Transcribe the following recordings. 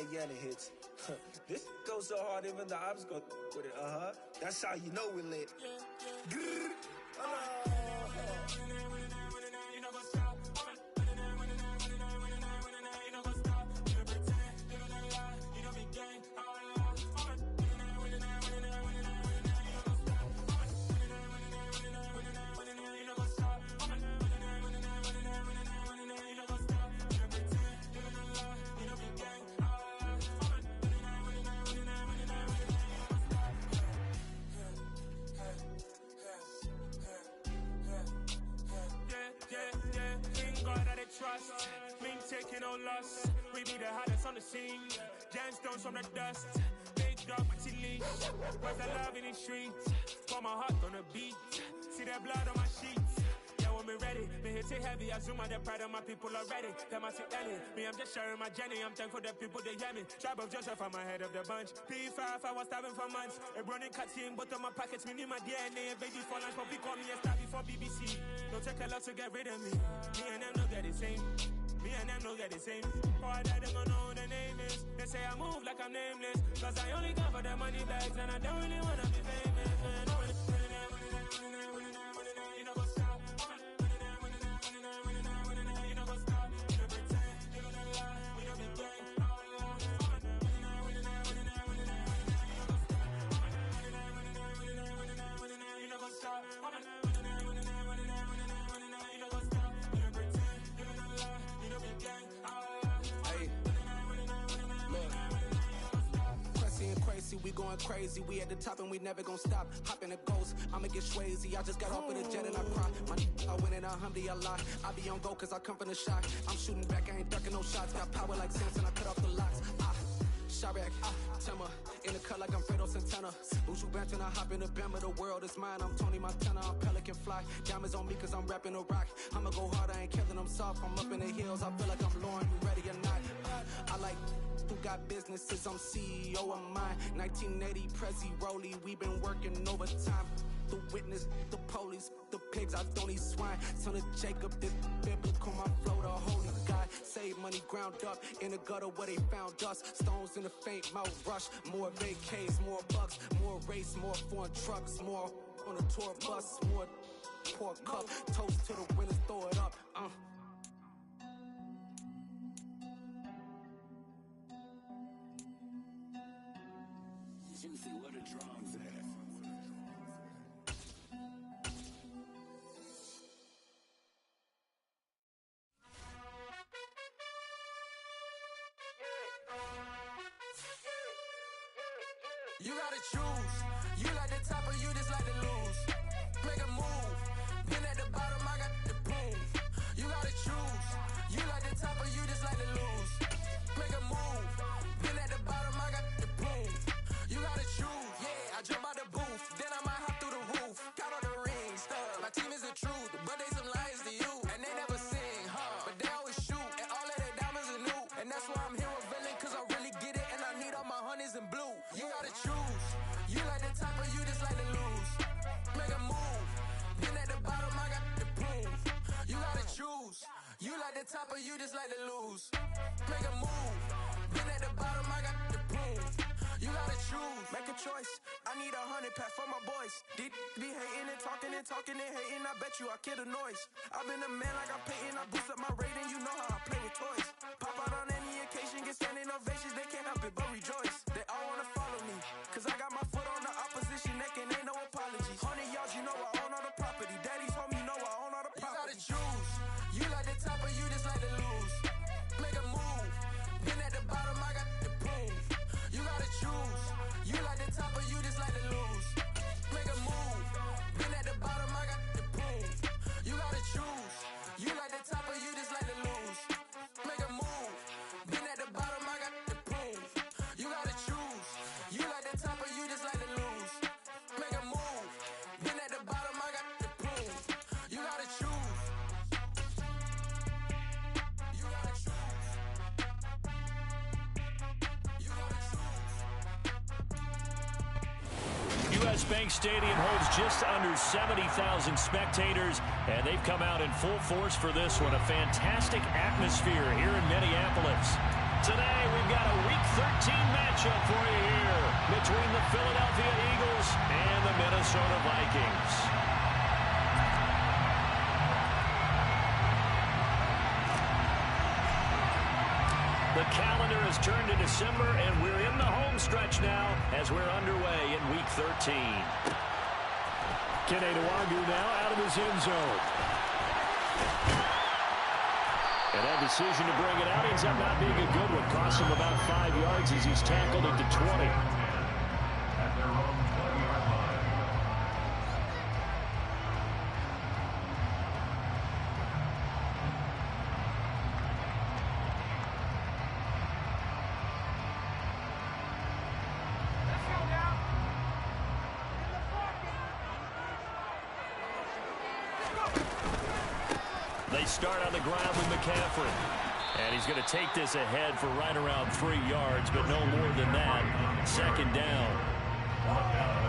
that yelling hits. This goes so hard, even the ops go with it. That's how you know we lit. Trust, mean taking no loss. We be the hottest on the scene. Gemstones from the dust. Big dog with your leash. Where's the love in the streets? For my heart on the beat. See that blood on my sheets. Yeah, when we ready, me hit it heavy. I zoom out the pride of my people already. Them I see Ellie. Me, I'm just sharing my journey. I'm thankful that people they hear me. Tribe of Joseph, I'm ahead of the bunch. P5, I was starving for months. A running cutscene, but on my pockets, me need my DNA. Baby for lunch, but we call me a star before BBC. Don't take a lot to get rid of me. Me and them don't get the same. Me and them don't get the same. Oh, I died, they don't know who the name is. They say I move like I'm nameless. Cause I only come for the money bags. And I don't really wanna be famous, man. You know what's up. You know what's up. You don't pretend. You don't lie. We don't be gang. You know what's up. We going crazy, we at the top and we never gon' stop. Hop in a ghost, I'ma get swayzy. I just got off of the jet and I cry. My I win in alhamdulillah. I be on go cause I come from the shot. I'm shooting back, I ain't ducking no shots. Got power like Samson, I cut off the locks. Chirac, Timmer, in the cut like I'm Fredo Santana. Buju Banton, I hop in the Bama, the world is mine. I'm Tony Montana, I'm Pelican Fly. Diamonds on me cause I'm rapping a rock. I'ma go hard, I ain't killing them soft. I'm up in the hills, I feel like I'm Lauren, you ready or not? I like who got businesses, I'm CEO of mine. 1980 Prezi Rolly, we been working overtime. The witness, the police, the pigs, I don't eat swine. Son of Jacob, this biblical, my flow, the holy God. Save money ground up in the gutter where they found us. Stones in the faint mouth rush. More vacays, more bucks, more race, more foreign trucks, more on the tour bus, more pour cup. Toast to the winners, throw it up. Juicy, where the drums at? You gotta choose. You like the top or you just like to lose. Make a move. Been at the bottom, I got the boom. You gotta choose. You like the top or you just like to lose. Make a move. Been at the bottom, I got the boom. You gotta choose. Yeah, I jump out the booth. Then I might hop through the roof. Count all the rings, stuff. My team is the truth, but they some liars to you. And they never sing, but they always shoot. And all of their diamonds are new. And that's why I'm here with villain, cause I really get it. And I need all my honeys in blue. You gotta choose. You like the top or you just like to lose. Make a move. Been at the bottom, I got the boom. You gotta choose. You like the top or you just like to lose. Make a move. Been at the bottom, I got the boom. You gotta choose. Make a choice. I need 100 pack for my boys. Be hating and talking and talking and hating. I bet you I kill the noise. I've been a man like I'm Peyton. I boost up my rating. You know how I play with toys. Pop out on any occasion, get standing ovations. They can't help it but rejoice. They all wanna follow me, cause I got my foot on the opposition neck and ain't no apologies. 100 yards, you know I own all the property. Daddy's home, you know I own all the property. You gotta choose. You like the top or you just like to lose. Make a move. Been at the bottom, I got the boom. You gotta choose. You like the top or you just like to lose. Make a move. Been at the bottom, I got the boom. You gotta choose. You like the top or you just like to lose. Make a move. Been at the bottom, I got the boom. You gotta choose. You like the top or you just like to lose. Make a move. Been at the bottom, I got the boom. You gotta choose. You gotta choose. You gotta choose. U.S. Bank Stadium holds just under 70,000 spectators, and they've come out in full force for this one. A fantastic atmosphere here in Minneapolis. Today, we've got a Week matchup for you here between the Philadelphia Eagles and the Minnesota Vikings. The calendar has turned to December, and we're in the home stretch now as we're underway in Week 13. Kene Nwangwu now out of his end zone. And that decision to bring it out ends up not being a good one. Costs him about 5 yards as he's tackled at the 20. They start on the ground with McCaffrey. And he's going to take this ahead for right around 3 yards, but no more than that. Second down.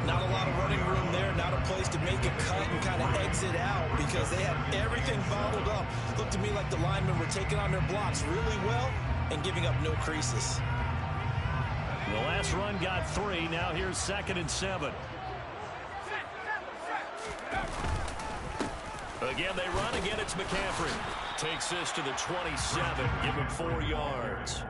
Not a lot of running room there, not a place to make a cut and kind of exit out because they had everything bottled up. Looked to me like the linemen were taking on their blocks really well and giving up no creases. The last run got 3. Now here's 2nd and 7. Again, they run. Again, it's McCaffrey. Takes this to the 27. Give him 4 yards.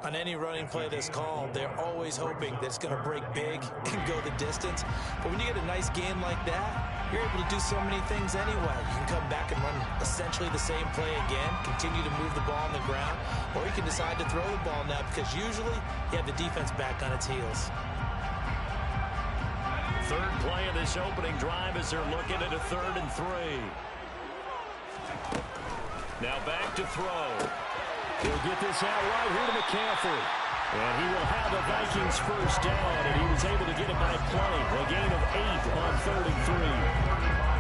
On any running play that's called, they're always hoping that it's going to break big and go the distance. But when you get a nice game like that, you're able to do so many things anyway. You can come back and run essentially the same play again, continue to move the ball on the ground, or you can decide to throw the ball now because usually you have the defense back on its heels. Third play of this opening drive as they're looking at a 3rd and 3. Now back to throw. He'll get this out right here to McCaffrey. And he will have the Vikings first down, and he was able to get it by play. A gain of 8 on 3rd and 3.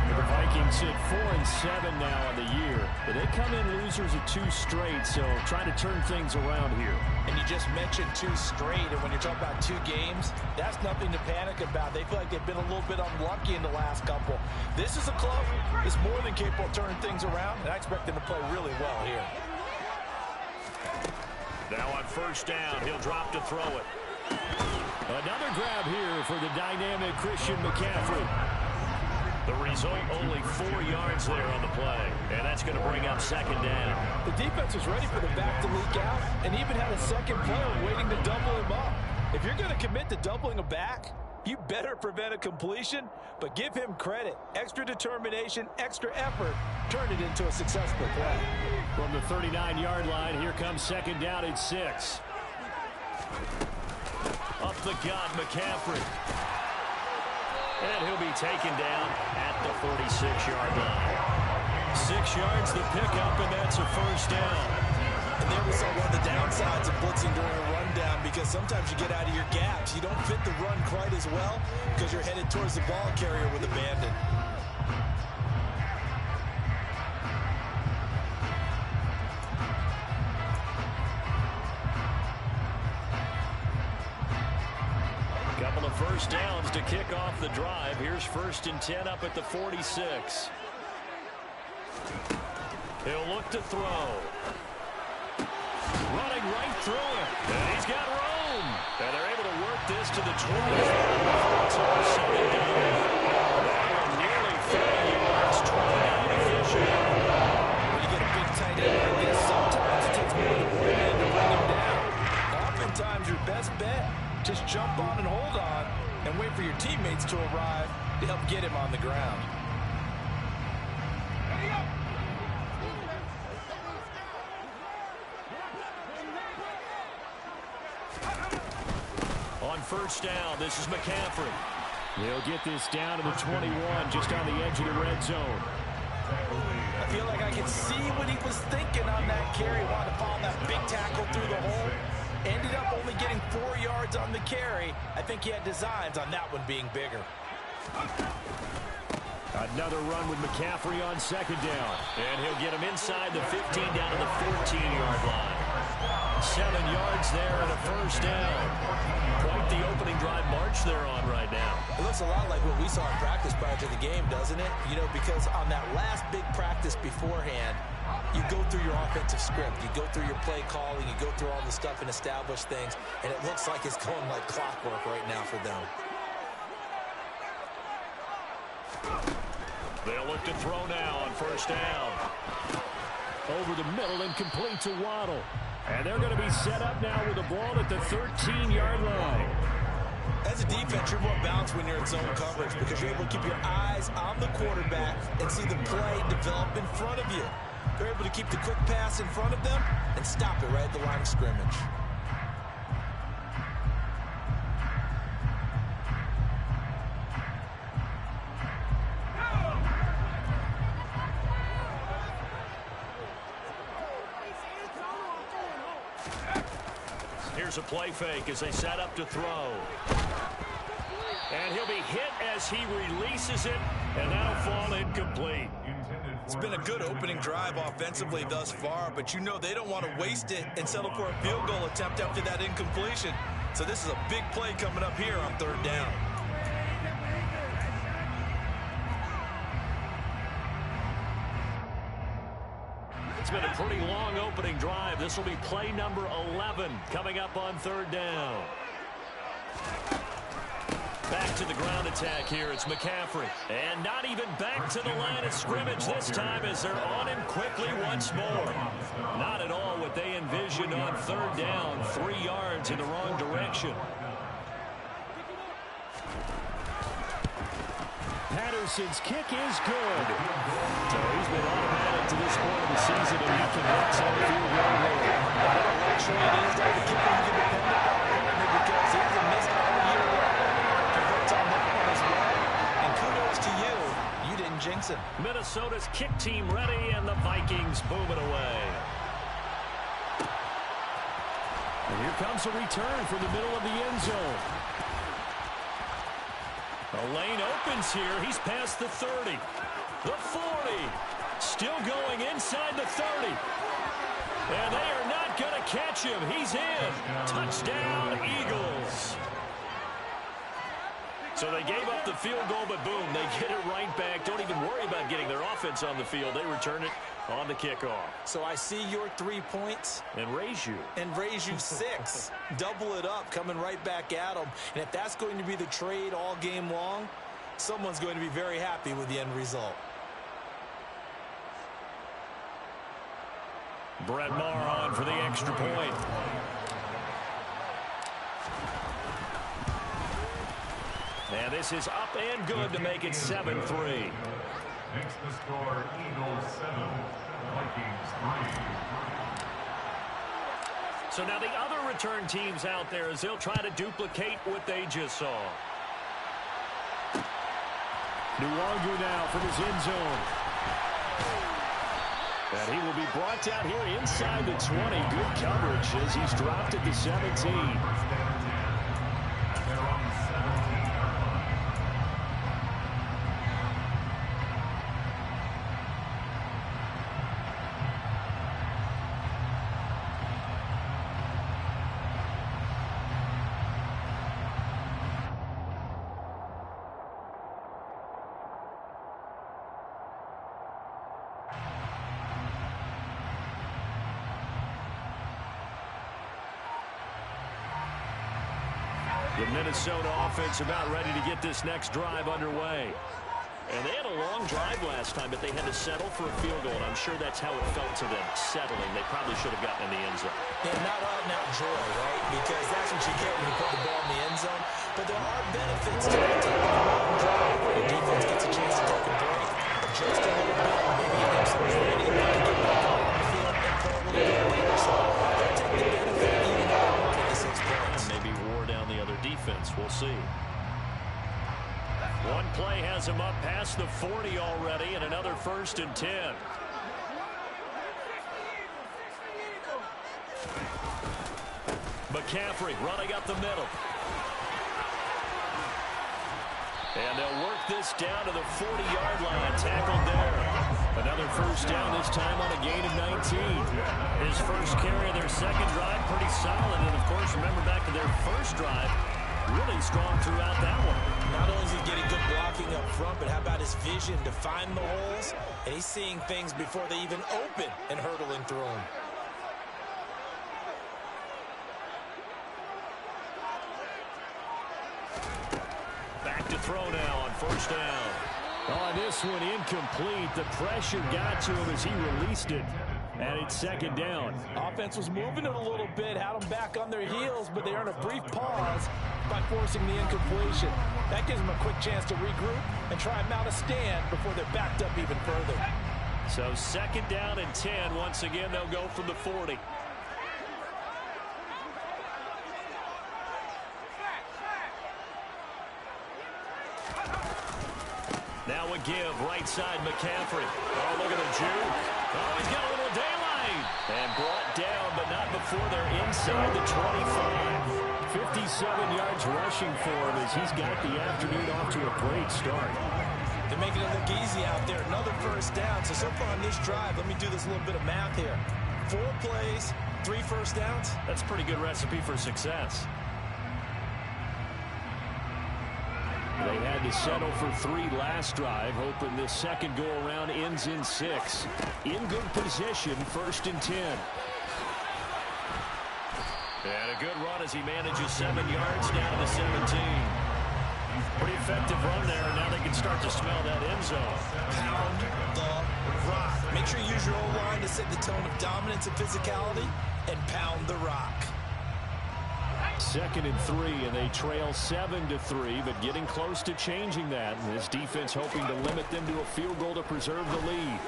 The Vikings sit 4-7 now on the year. But they come in losers of 2 straight, so trying to turn things around here. And you just mentioned 2 straight, and when you're talking about 2 games, that's nothing to panic about. They feel like they've been a little bit unlucky in the last couple. This is a club that's more than capable of turning things around, and I expect them to play really well here. Now on first down, he'll drop to throw it. Another grab here for the dynamic Christian McCaffrey. The result, only 4 yards there on the play. And that's going to bring up 2nd down. The defense was ready for the back to leak out and even had a second player waiting to double him up. If you're going to commit to doubling a back, you better prevent a completion, but give him credit. Extra determination, extra effort, turn it into a successful play. From the 39-yard line, here comes 2nd down at 6. Up the gut, McCaffrey. And he'll be taken down at the 46-yard line. 6 yards the pickup, and that's a first down. And there we saw one of the downsides of blitzing during a rundown because sometimes you get out of your gaps. You don't fit the run quite as well because you're headed towards the ball carrier with abandon. Couple of first downs to kick off the drive. Here's 1st and 10 up at the 46. He'll look to throw. Running right through it. And he's got room. And they're able to work this to the 20. Nearly 30 yards, 29 efficient. When you get a big tight end like this, sometimes it takes more than one man to bring him down. Oftentimes, your best bet, just jump on and hold on and wait for your teammates to arrive to help get him on the ground. On first down, this is McCaffrey. He'll get this down to the 21, just on the edge of the red zone. I feel like I can see what he was thinking on that carry. Wanted to follow that big tackle through the hole. Ended up only getting 4 yards on the carry. I think he had designs on that one being bigger. Another run with McCaffrey on 2nd down. And he'll get him inside the 15 down to the 14-yard line. 7 yards there and a first down. Quite about the opening drive march they're on right now? It looks a lot like what we saw in practice prior to the game, doesn't it? You know, because on that last big practice beforehand, you go through your offensive script, you go through your play calling, you go through all the stuff and establish things, and it looks like it's going like clockwork right now for them. They'll look to throw now on first down. Over the middle and complete to Waddle. And they're going to be set up now with the ball at the 13-yard line. As a defense, you're more balanced when you're in zone coverage because you're able to keep your eyes on the quarterback and see the play develop in front of you. They're able to keep the quick pass in front of them and stop it right at the line of scrimmage. Here's a play fake as they set up to throw. And he'll be hit as he releases it, and that'll fall incomplete. It's been a good opening drive offensively thus far, but you know they don't want to waste it and settle for a field goal attempt after that incompletion. So this is a big play coming up here on third down. It's been a pretty long opening drive. This will be play number 11 coming up on third down. Back to the ground attack here. It's McCaffrey. And not even back to the line of scrimmage this time as they're on him quickly once more. Not at all what they envisioned on third down. 3 yards in the wrong direction. Patterson's kick is good. So he's been automatic to this point of the season, and he can hit some field goal here. Luxury it is that the kicker you can depend upon because he hasn't missed all year long. Congrats on that one as well. And kudos to you. You didn't jinx him. Minnesota's kick team ready, and the Vikings boom it away. And here comes a return from the middle of the end zone. The lane opens here. He's past the 30. The 40. Still going inside the 30. And they are not going to catch him. He's in. Touchdown, Eagles. So they gave up the field goal, but boom, they get it right back. Don't even worry about getting their offense on the field. They return it on the kickoff. So I see your 3 points. And raise you. And raise you 6. Double it up, coming right back at them. And if that's going to be the trade all game long, someone's going to be very happy with the end result. Brett Maher on for the extra point. And this is up and good to make it 7-3. Makes the score Eagles 7, Vikings 3. So now the other return teams out there as they'll try to duplicate what they just saw. Nwangu now from his end zone. And he will be brought down here inside the 20. Good coverage as he's dropped at the 17. The Minnesota offense about ready to get this next drive underway. And they had a long drive last time, but they had to settle for a field goal, and I'm sure that's how it felt to them, settling. They probably should have gotten in the end zone. And not out and out joy, right? Because that's what you get when you put the ball in the end zone. But there are benefits to that type of long drive where your defense gets a chance to take a break. Just a little bit, maybe you have some training to get back on the field and play a little bit later. So they'll take the benefit even though they're 26 points. Maybe wore down the other defense. We'll see. One play has him up past the 40 already, and another 1st and 10. McCaffrey running up the middle. And they'll work this down to the 40-yard line. Tackled there. Another 1st down, this time on a gain of 19. His first carry of their second drive, pretty solid. And, of course, remember back to their first drive, really strong throughout that one. Not only is he getting good blocking up front, but how about his vision to find the holes? And he's seeing things before they even open and hurdling through them. Back to throw now on first down. Oh, this one incomplete. The pressure got to him as he released it. And it's second down. Offense was moving it a little bit, had them back on their heels, but they earned a brief pause by forcing the incompletion. That gives them a quick chance to regroup and try and mount a stand before they're backed up even further. So second down and 10. Once again, they'll go from the 40. Now a give, right side McCaffrey. Oh, look at the juke. Oh, he's got a little daylight. And brought down, but not before they're inside the 25. 57 yards rushing for him as he's got the afternoon off to a great start. They're making it look easy out there. Another first down. So far on this drive, let me do this little bit of math here. 4 plays, 3 first downs. That's a pretty good recipe for success. They had to settle for 3 last drive, hoping this second go-around ends in 6. In good position, first and 10. And a good run as he manages 7 yards down to the 17. Pretty effective run there, and now they can start to smell that end zone. Pound the rock. Make sure you use your O-line to set the tone of dominance and physicality, and pound the rock. Second and 3, and they trail 7-3, but getting close to changing that. And this defense hoping to limit them to a field goal to preserve the lead.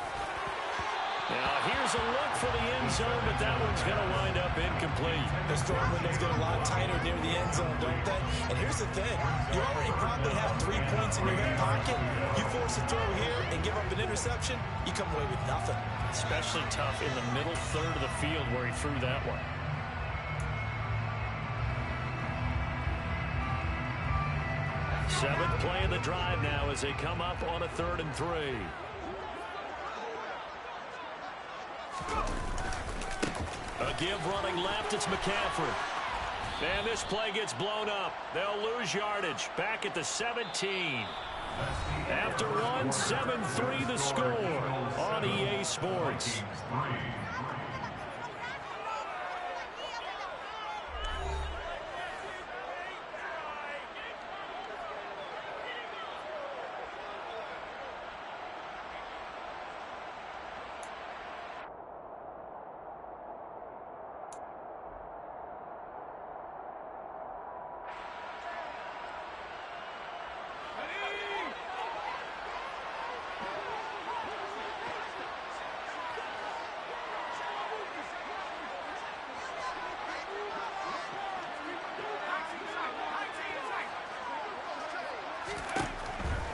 Now here's a look for the end zone, but that one's going to wind up incomplete. The storm windows get a lot tighter near the end zone, don't they? And here's the thing. You already probably have 3 points in your hip pocket. You force a throw here and give up an interception, you come away with nothing. Especially tough in the middle third of the field where he threw that one. Seventh play of the drive now as they come up on a 3rd and 3. A give running left, it's McCaffrey. And this play gets blown up. They'll lose yardage. Back at the 17. After one, 7-3 the score on EA Sports.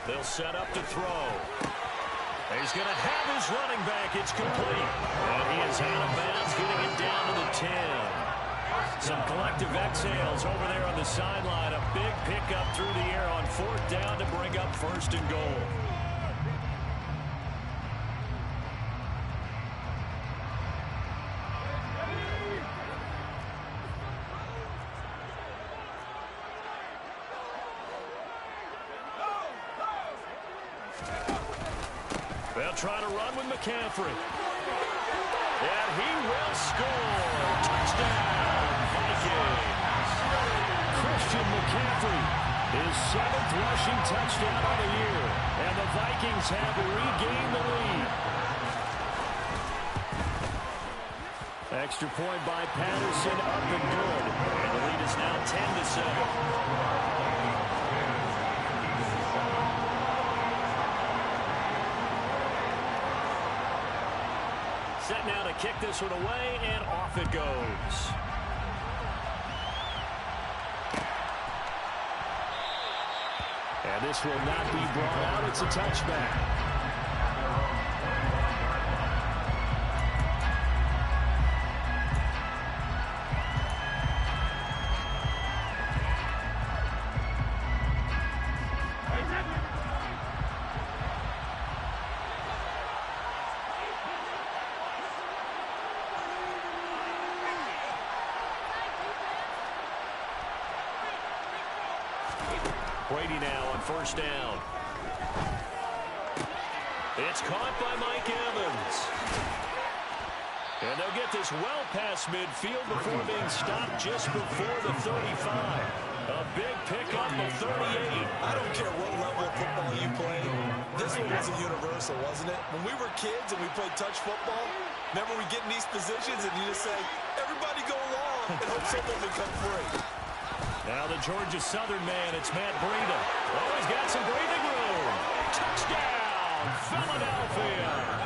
They'll set up to throw. He's going to have his running back. It's complete. And he is out of bounds, getting it down to the 10. Some collective exhales over there on the sideline. A big pickup through the air on 4th down to bring up 1st and goal. They'll try to run with McCaffrey. And he will score. Touchdown, Vikings. Christian McCaffrey, his 7th rushing touchdown of the year. And the Vikings have regained the lead. Extra point by Patterson, up and good. And the lead is now 10-7. Set now to kick this one away, and off it goes. And this will not be brought out. It's a touchback. Brady now on first down. It's caught by Mike Evans. And they'll get this well past midfield before being stopped just before the 35. A big pickup of 38. I don't care what level of football you play. This one wasn't universal, wasn't it? When we were kids and we played touch football, remember we get in these positions and you just say, everybody go along and hope someone will come free. Now the Georgia Southern man, it's Matt Breida. Oh, he's got some breathing room. Touchdown, Philadelphia.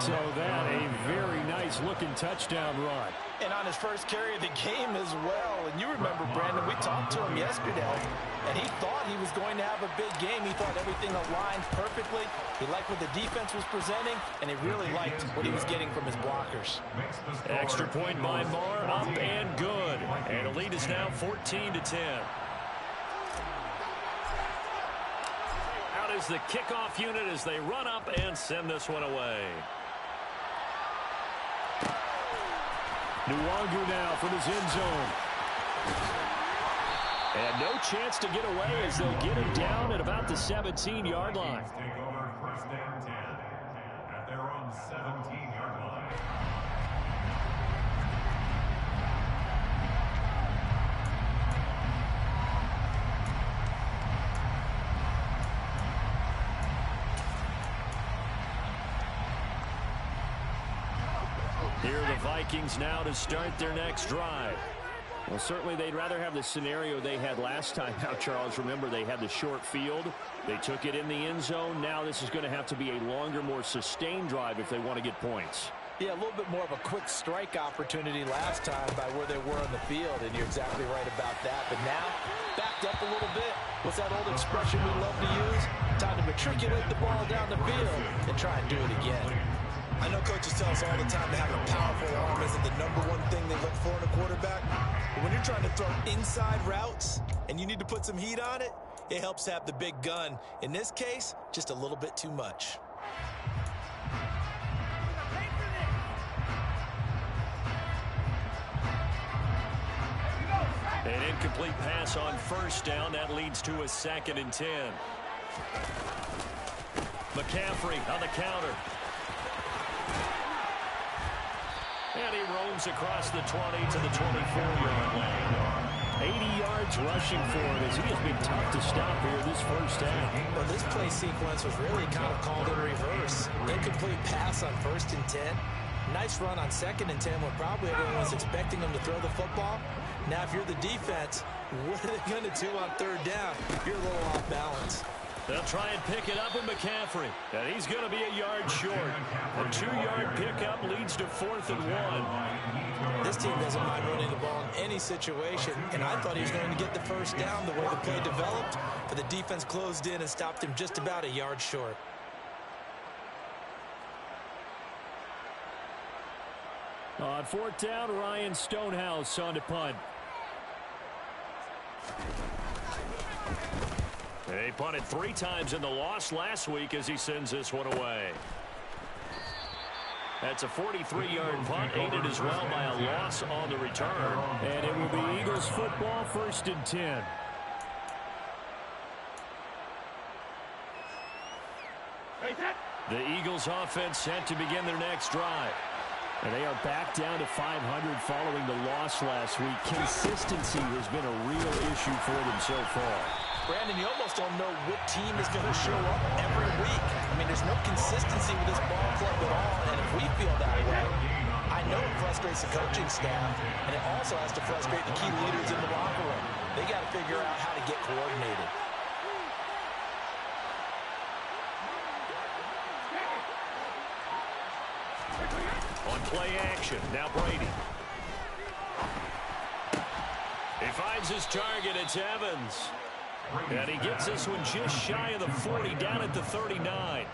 So that a very nice looking touchdown run. And on his first carry of the game as well. And you remember, Brandon, we talked to him yesterday, and he thought he was going to have a big game. He thought everything aligned perfectly. He liked what the defense was presenting, and he really liked what he was getting from his blockers. Extra point by Marr, up and good. And the lead is now 14-10. Out is the kickoff unit as they run up and send this one away. Nwangu now from his end zone. And no chance to get away as they'll get him down at about the 17-yard line. Take over first and 10 at their own 17-yard line. Here are the Vikings now to start their next drive. Well, certainly they'd rather have the scenario they had last time out, Charles. Remember, they had the short field. They took it in the end zone. Now this is going to have to be a longer, more sustained drive if they want to get points. Yeah, a little bit more of a quick strike opportunity last time by where they were on the field, and you're exactly right about that. But now, backed up a little bit. What's that old expression we love to use? Time to matriculate the ball down the field and try and do it again. I know coaches tell us all the time to have a powerful arm isn't the #1 thing they look for in a quarterback. But when you're trying to throw inside routes and you need to put some heat on it, it helps to have the big gun. In this case, just a little bit too much. An incomplete pass on first down. That leads to a 2nd and 10. McCaffrey on the counter. And he roams across the 20 to the 24-yard line. 80 yards rushing for him as he has been tough to stop here this first half. Well, this play sequence was really kind of called in reverse. Incomplete pass on 1st and 10. Nice run on 2nd and 10 when probably everyone was expecting him to throw the football. Now, if you're the defense, what are they going to do on 3rd down? You're a little off balance. They'll try and pick it up with McCaffrey. And he's going to be a yard short. A 2-yard pickup leads to 4th and 1. This team doesn't mind running the ball in any situation, and I thought he was going to get the first down the way the play developed, but the defense closed in and stopped him just about a yard short. On 4th down, Ryan Stonehouse on to punt. He punted 3 times in the loss last week as he sends this one away. That's a 43-yard punt, aided as well by a loss on the return. And it will be Eagles football, 1st and 10. The Eagles offense set to begin their next drive. And they are back down to 500 following the loss last week. Consistency has been a real issue for them so far. Brandon, you almost don't know what team is going to show up every week. I mean, there's no consistency with this ball club at all, and if we feel that way, I know it frustrates the coaching staff, and it also has to frustrate the key leaders in the locker room. They got to figure out how to get coordinated. On play action, now Brady. He finds his target, it's Evans. And he gets this one just shy of the 40, down at the 39.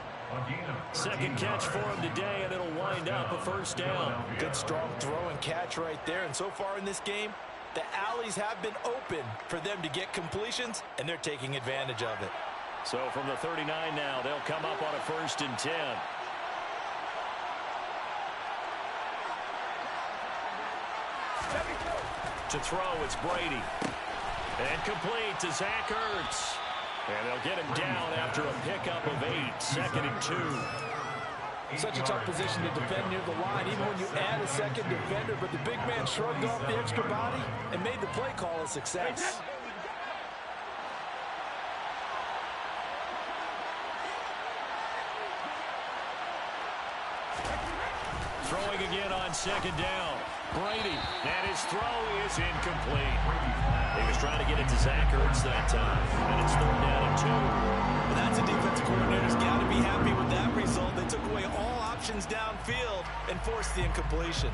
2nd catch for him today, and it'll wind up a 1st down. Good strong throw and catch right there, and so far in this game, the alleys have been open for them to get completions, and they're taking advantage of it. So from the 39 now, they'll come up on a 1st and 10. To throw, it's Brady. And complete to Zach Ertz. And they'll get him down after a pickup of 8, 2nd and 2. Such a tough position to defend near the line, even when you add a second defender. But the big man shrugged off the extra body and made the play call a success. Throwing again on 2nd down. Brady, and his throw is incomplete. He was trying to get it to Zach Ertz that time, and it's 3rd down and 2. Well, that's a defensive coordinator's got to be happy with that result. They took away all options downfield and forced the incompletion.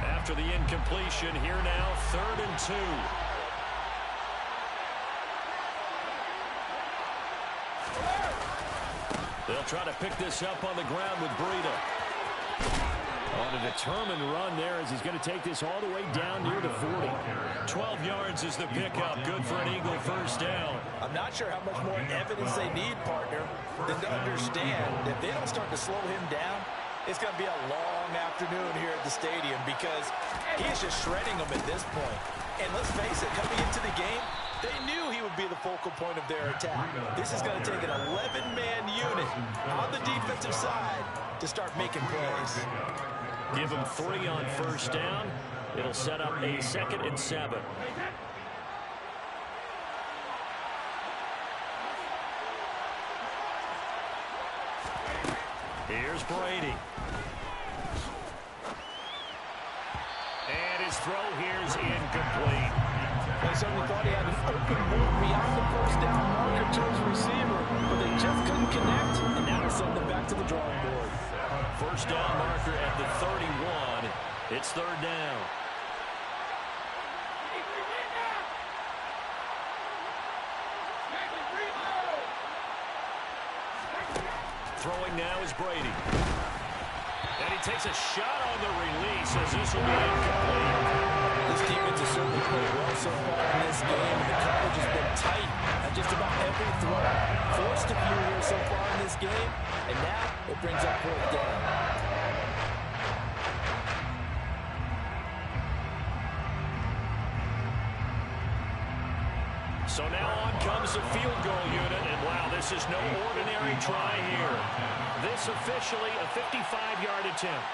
After the incompletion, here now, 3rd and 2. They'll try to pick this up on the ground with Breida. On a determined run there as he's going to take this all the way down near the 40. 12 yards is the pickup. Good for an Eagle 1st down. I'm not sure how much more evidence they need, partner, than to understand that if they don't start to slow him down, it's going to be a long afternoon here at the stadium because he is just shredding them at this point. And let's face it, coming into the game, they knew he would be the focal point of their attack. This is going to take an 11-man unit on the defensive side to start making plays. Give him 3 on 1st down. It'll set up a 2nd and 7. Here's Brady. And his throw here's incomplete. They certainly thought he had an open look beyond the 1st down marker to his receiver, but they just couldn't connect, and now they'll send them back to the drawing board. 1st down marker at the 31. It's 3rd down. Throwing now is Brady. And he takes a shot on the release as this will be incomplete. This defense has certainly played well so far in this game. The coverage has been tight on just about every throw. Forced a few here so far in this game, and now it brings up 4th down. So now on comes the field goal unit, and wow, this is no ordinary try here. This officially a 55-yard attempt.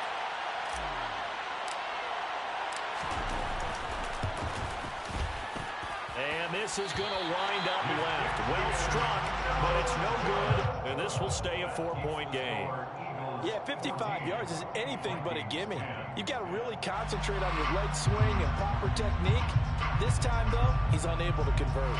And this is going to wind up left. Well struck, but it's no good, and this will stay a 4-point game. Yeah, 55 yards is anything but a gimme. You've got to really concentrate on your leg swing and proper technique. This time, though, he's unable to convert.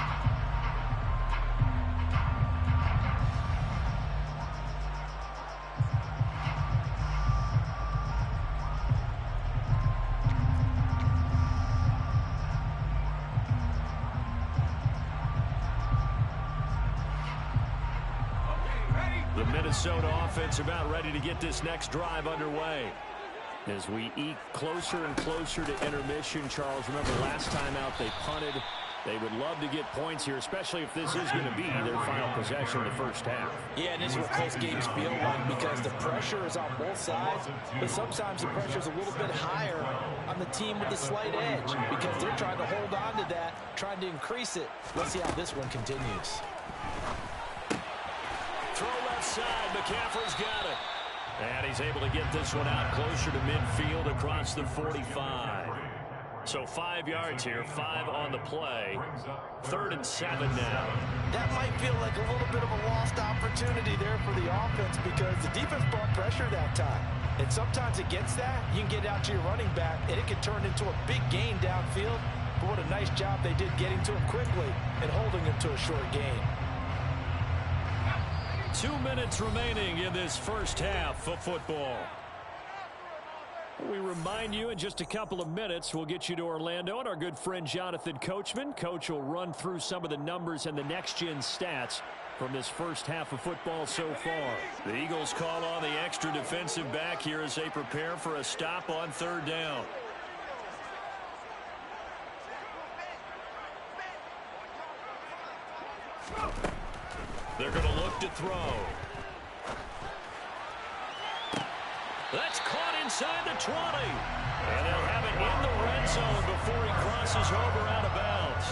The Minnesota offense about ready to get this next drive underway. As we eke closer and closer to intermission, Charles, remember last time out they punted. They would love to get points here, especially if this is going to be their final possession of the 1st half. Yeah, and this is what close games feel like because the pressure is on both sides, but sometimes the pressure is a little bit higher on the team with the slight edge because they're trying to hold on to that, trying to increase it. Let's see how this one continues. Throw left side, McCaffrey's got it. And he's able to get this one out closer to midfield across the 45. So 5 yards here, 5 on the play. 3rd and 7 now. That might feel like a little bit of a lost opportunity there for the offense because the defense brought pressure that time. And sometimes against that, you can get out to your running back, and it can turn into a big gain downfield. But what a nice job they did getting to him quickly and holding him to a short gain. 2 minutes remaining in this 1st half of football. We remind you in just a couple of minutes we'll get you to Orlando and our good friend Jonathan Coachman. Coach will run through some of the numbers and the next-gen stats from this 1st half of football so far. The Eagles call on the extra defensive back here as they prepare for a stop on 3rd down. They're going to look to throw. That's caught inside the 20. And they'll have it in the red zone before he crosses over out of bounds.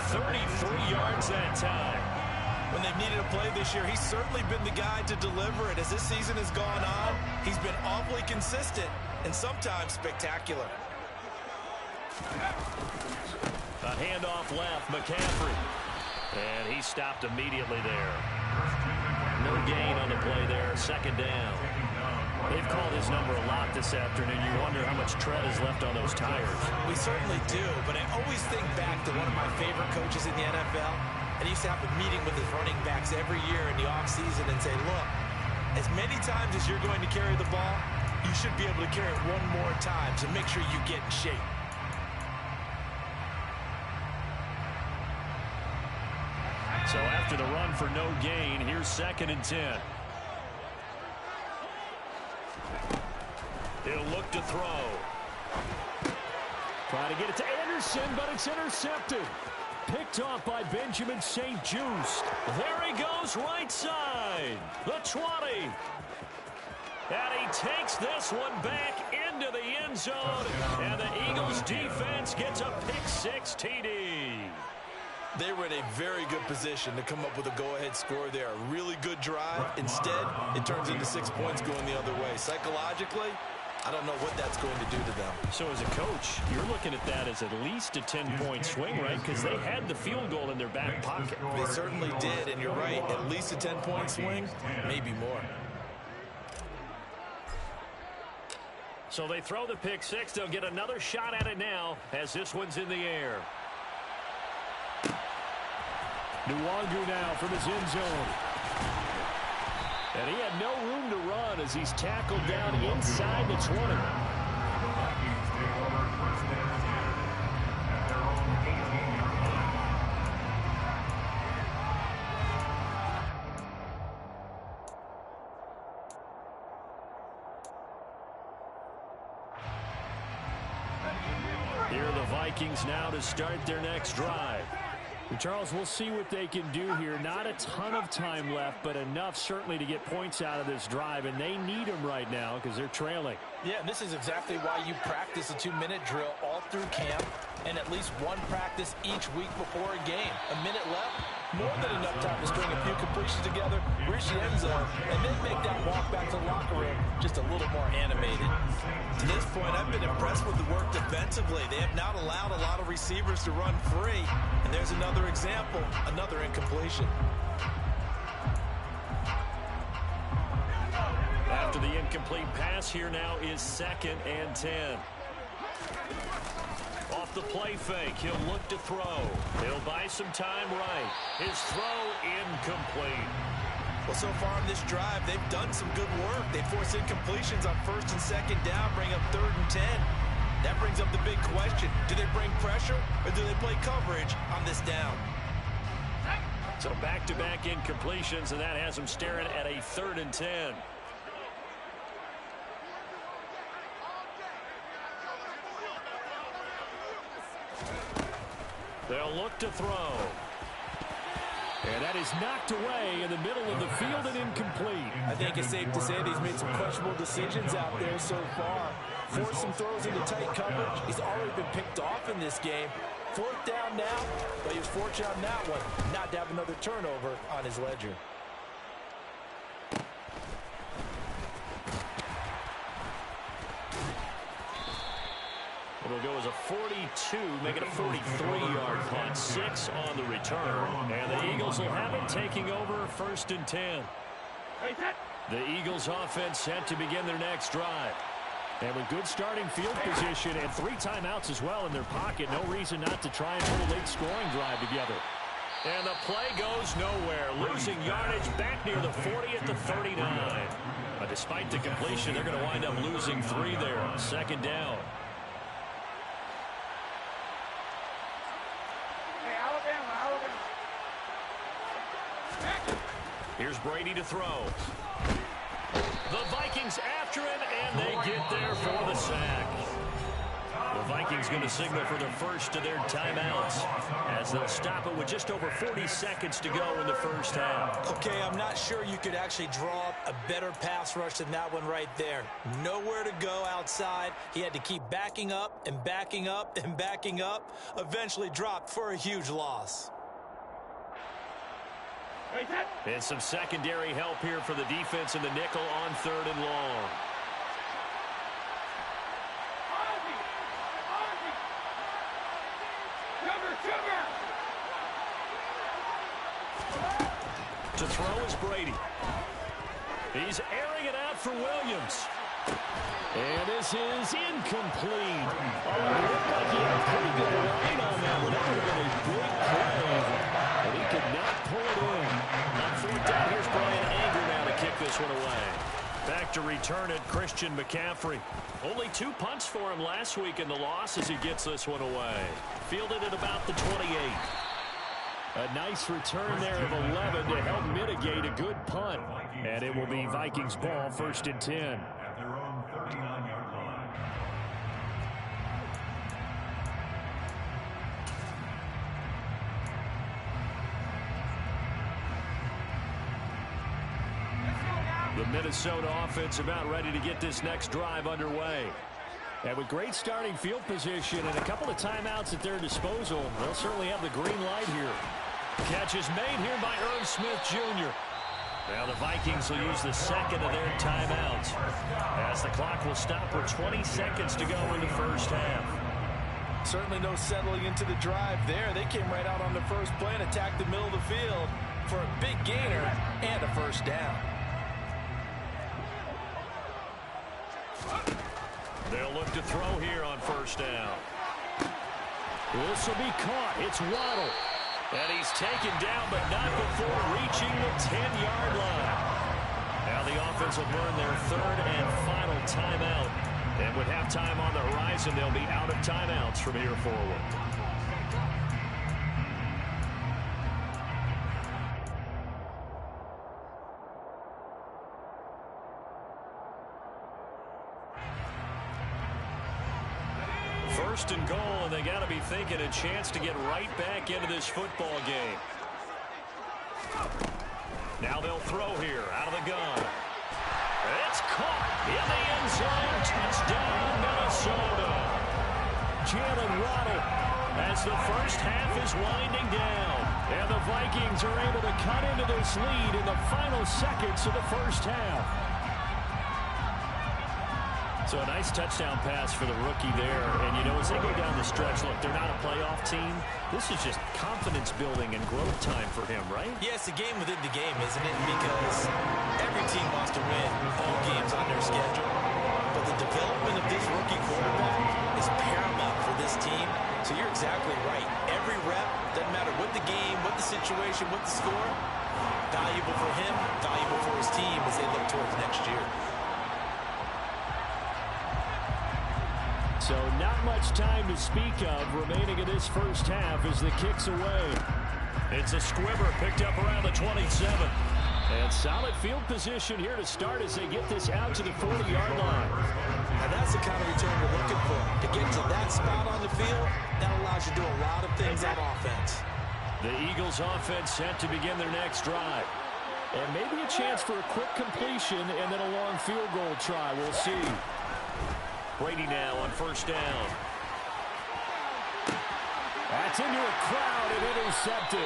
33 yards that time. When they've needed a play this year, he's certainly been the guy to deliver it. As this season has gone on, he's been awfully consistent and sometimes spectacular. A handoff left, McCaffrey. And he stopped immediately there. No gain on the play there, second down. They've called his number a lot this afternoon. You wonder how much tread is left on those tires. We certainly do, but I always think back to one of my favorite coaches in the NFL. And he used to have a meeting with his running backs every year in the offseason and say, look, as many times as you're going to carry the ball, you should be able to carry it one more time to make sure you get in shape. So after the run for no gain, here's 2nd and 10. He'll look to throw. Trying to get it to Anderson, but it's intercepted. Picked off by Benjamin St-Juste. There he goes, right side. The 20. And he takes this one back into the end zone. And the Eagles defense gets a pick-6 TD. They were in a very good position to come up with a go-ahead score there. A really good drive. Instead, it turns into 6 points going the other way. Psychologically, I don't know what that's going to do to them. So as a coach, you're looking at that as at least a 10-point swing, right? Because they had the field goal in their back pocket. They certainly did, and you're right. At least a 10-point swing, maybe more. So they throw the pick-6. They'll get another shot at it now as this one's in the air. Nwangu now from his end zone. And he had no room to run as he's tackled down inside the 20. Vikings take over 1st and 10 at their own 18-yard line. Here are the Vikings now to start their next drive. Charles, we'll see what they can do here. Not a ton of time left, but enough certainly to get points out of this drive, and they need them right now because they're trailing. Yeah, and this is exactly why you practice a 2-minute drill all through camp and at least one practice each week before a game. A minute left, more than enough time to string a few completions together, reach the end zone, and then make that walk back to the locker room just a little more animated. To this point, I've been impressed with the work defensively. They have not allowed a lot of receivers to run free, and there's another example, another incompletion. After the incomplete pass, here now is 2nd and 10. Off the play fake, he'll look to throw. He'll buy some time right. His throw incomplete. Well, so far on this drive, they've done some good work. They force incompletions on 1st and 2nd down, bring up 3rd and 10. That brings up the big question. Do they bring pressure or do they play coverage on this down? So back-to-back incompletions, and that has them staring at a 3rd and 10. They'll look to throw. And that is knocked away in the middle of the field and incomplete. I think it's safe to say that he's made some questionable decisions out there so far. Forced some throws into tight coverage. He's already been picked off in this game. 4th down now, but he was fortunate on that one not to have another turnover on his ledger. It'll go as a 42, make it a 43-yard punt. 6 on the return. And the Eagles will have it taking over 1st and 10. The Eagles offense set to begin their next drive. And with good starting field position and 3 timeouts as well in their pocket, no reason not to try and put a late scoring drive together. And the play goes nowhere. Losing yardage back near the 40 at the 39. But despite the completion, they're going to wind up losing 3 there. 2nd down. Here's Brady to throw. The Vikings after him, and they get there for the sack. The Vikings Vikings going to signal for the first of their timeouts as they'll stop it with just over 40 seconds to go in the first half. Okay, I'm not sure you could actually draw up a better pass rush than that one right there. Nowhere to go outside. He had to keep backing up and backing up and backing up. Eventually dropped for a huge loss. And some secondary help here for the defense in the nickel on 3rd and long. To throw is Brady. He's airing it out for Williams. And this is incomplete. Oh, it looked like he had a pretty good line on that one. That would have been a big play. And he could not pull it in. On 4th down, here's Brian Anger now to kick this one away. Back to return it, Christian McCaffrey. Only 2 punts for him last week in the loss as he gets this one away. Fielded at about the 28. A nice return there of 11 to help mitigate a good punt. And it will be Vikings ball, 1st and 10. At their own 39-yard line. The Minnesota offense about ready to get this next drive underway. And with great starting field position and a couple of timeouts at their disposal, they'll certainly have the green light here. Catch is made here by Irv Smith Jr. Now the Vikings will use the second of their timeouts as the clock will stop with 20 seconds to go in the first half. Certainly no settling into the drive there. They came right out on the first play and attacked the middle of the field for a big gainer and a first down. They'll look to throw here on first down. This will be caught. It's Waddle. And he's taken down, but not before reaching the 10-yard line. Now the offense will burn their 3rd and final timeout. And with halftime on the horizon, they'll be out of timeouts from here forward. First and goal, and they got to be thinking a chance to get right back into this football game. Now they'll throw here out of the gun. It's caught in the end zone. Touchdown, Minnesota. Jalen Waddle as the first half is winding down. And the Vikings are able to cut into this lead in the final seconds of the first half. So a nice touchdown pass for the rookie there. And, you know, as they go down the stretch, look, they're not a playoff team. This is just confidence building and growth time for him, right? Yeah, it's a game within the game, isn't it? Because every team wants to win all games on their schedule. But the development of this rookie quarterback is paramount for this team. So you're exactly right. Every rep, doesn't matter what the game, what the situation, what the score, valuable for him, valuable for his team as they look towards next year. So not much time to speak of remaining in this first half as the kick's away. It's a squibber picked up around the 27. And solid field position here to start as they get this out to the 40-yard line. And that's the kind of return we're looking for. To get to that spot on the field, that allows you to do a lot of things on offense. The Eagles offense set to begin their next drive. And maybe a chance for a quick completion and then a long field goal try. We'll see. Brady now on first down. That's into a crowd and intercepted.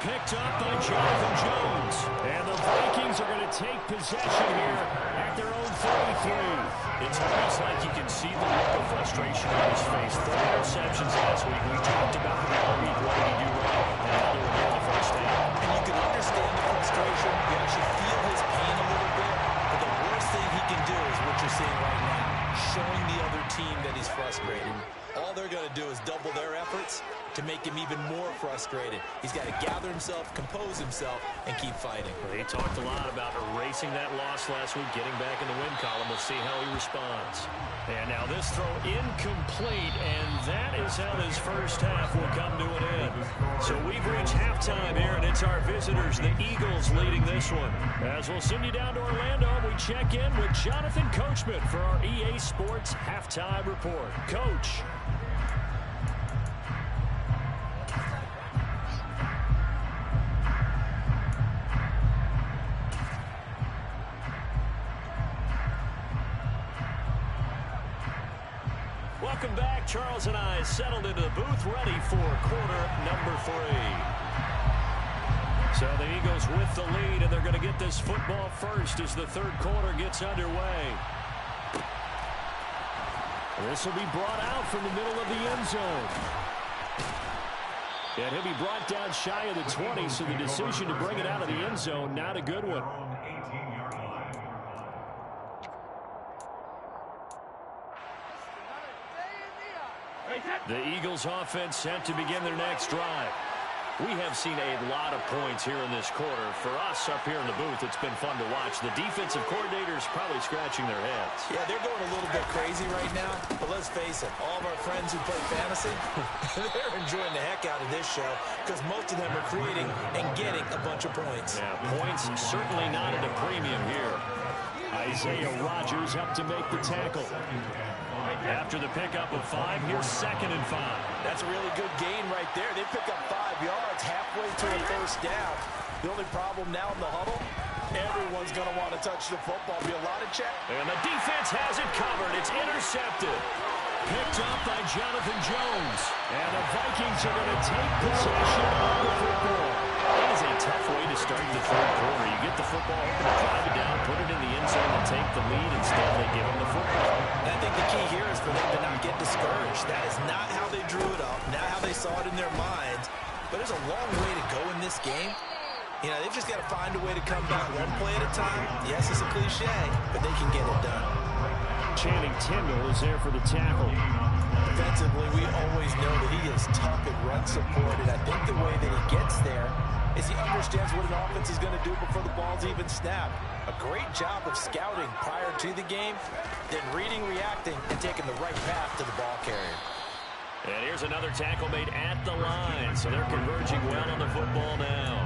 Picked up by Jonathan Jones. And the Vikings are going to take possession here at their own 33. It's almost like you can see the look of frustration on his face. 4 interceptions last week. We talked about the all week. What did he do right? And now they're in the first down. And you can understand the frustration. You actually feel his pain a little bit. But the worst thing he can do is what you're seeing right now. Showing the other team that he's frustrated. All they're going to do is double their efforts to make him even more frustrated. He's got to gather himself, compose himself, and keep fighting. He talked a lot about erasing that loss last week, getting back in the win column. We'll see how he responds. And now this throw incomplete, and that is how this first half will come to an end. So we've reached halftime here, and it's our visitors, the Eagles, leading this one. As we'll send you down to Orlando, we check in with Jonathan Coachman for our EA Sports Halftime Report. Coach. Charles and I settled into the booth ready for quarter number 3. So the Eagles with the lead, and they're going to get this football first as the third quarter gets underway. This will be brought out from the middle of the end zone. And he'll be brought down shy of the 20, so the decision to bring it out of the end zone, not a good one. The Eagles offense set to begin their next drive. We have seen a lot of points here in this quarter. For us up here in the booth, it's been fun to watch. The defensive coordinators probably scratching their heads. Yeah, they're going a little bit crazy right now, but let's face it, all of our friends who play fantasy, they're enjoying the heck out of this show because most of them are creating and getting a bunch of points. Yeah, points certainly not at a premium here. Isaiah Rodgers up to make the tackle. After the pickup of 5, here's 2nd and 5. That's a really good gain right there. They pick up 5 yards halfway to a first down. The only problem now in the huddle, everyone's going to want to touch the football. Be a lot of check. And the defense has it covered. It's intercepted. Picked up by Jonathan Jones. And the Vikings are going to take possession of the football. That is a tough way to start the third quarter. You get the football, drive it down, put it in the end zone, and take the lead. Instead, they give them the football. And I think the key here is for them to not get discouraged. That is not how they drew it up, not how they saw it in their minds. But there's a long way to go in this game. You know, they've just got to find a way to come back one play at a time. Yes, it's a cliche, but they can get it done. Channing Tindall is there for the tackle. Defensively, we always know that he is tough and run support, and I think the way that he gets there is he understands what an offense is going to do before the ball's even snapped. A great job of scouting prior to the game, then reading, reacting, and taking the right path to the ball carrier. And here's another tackle made at the line, so they're converging well on the football now.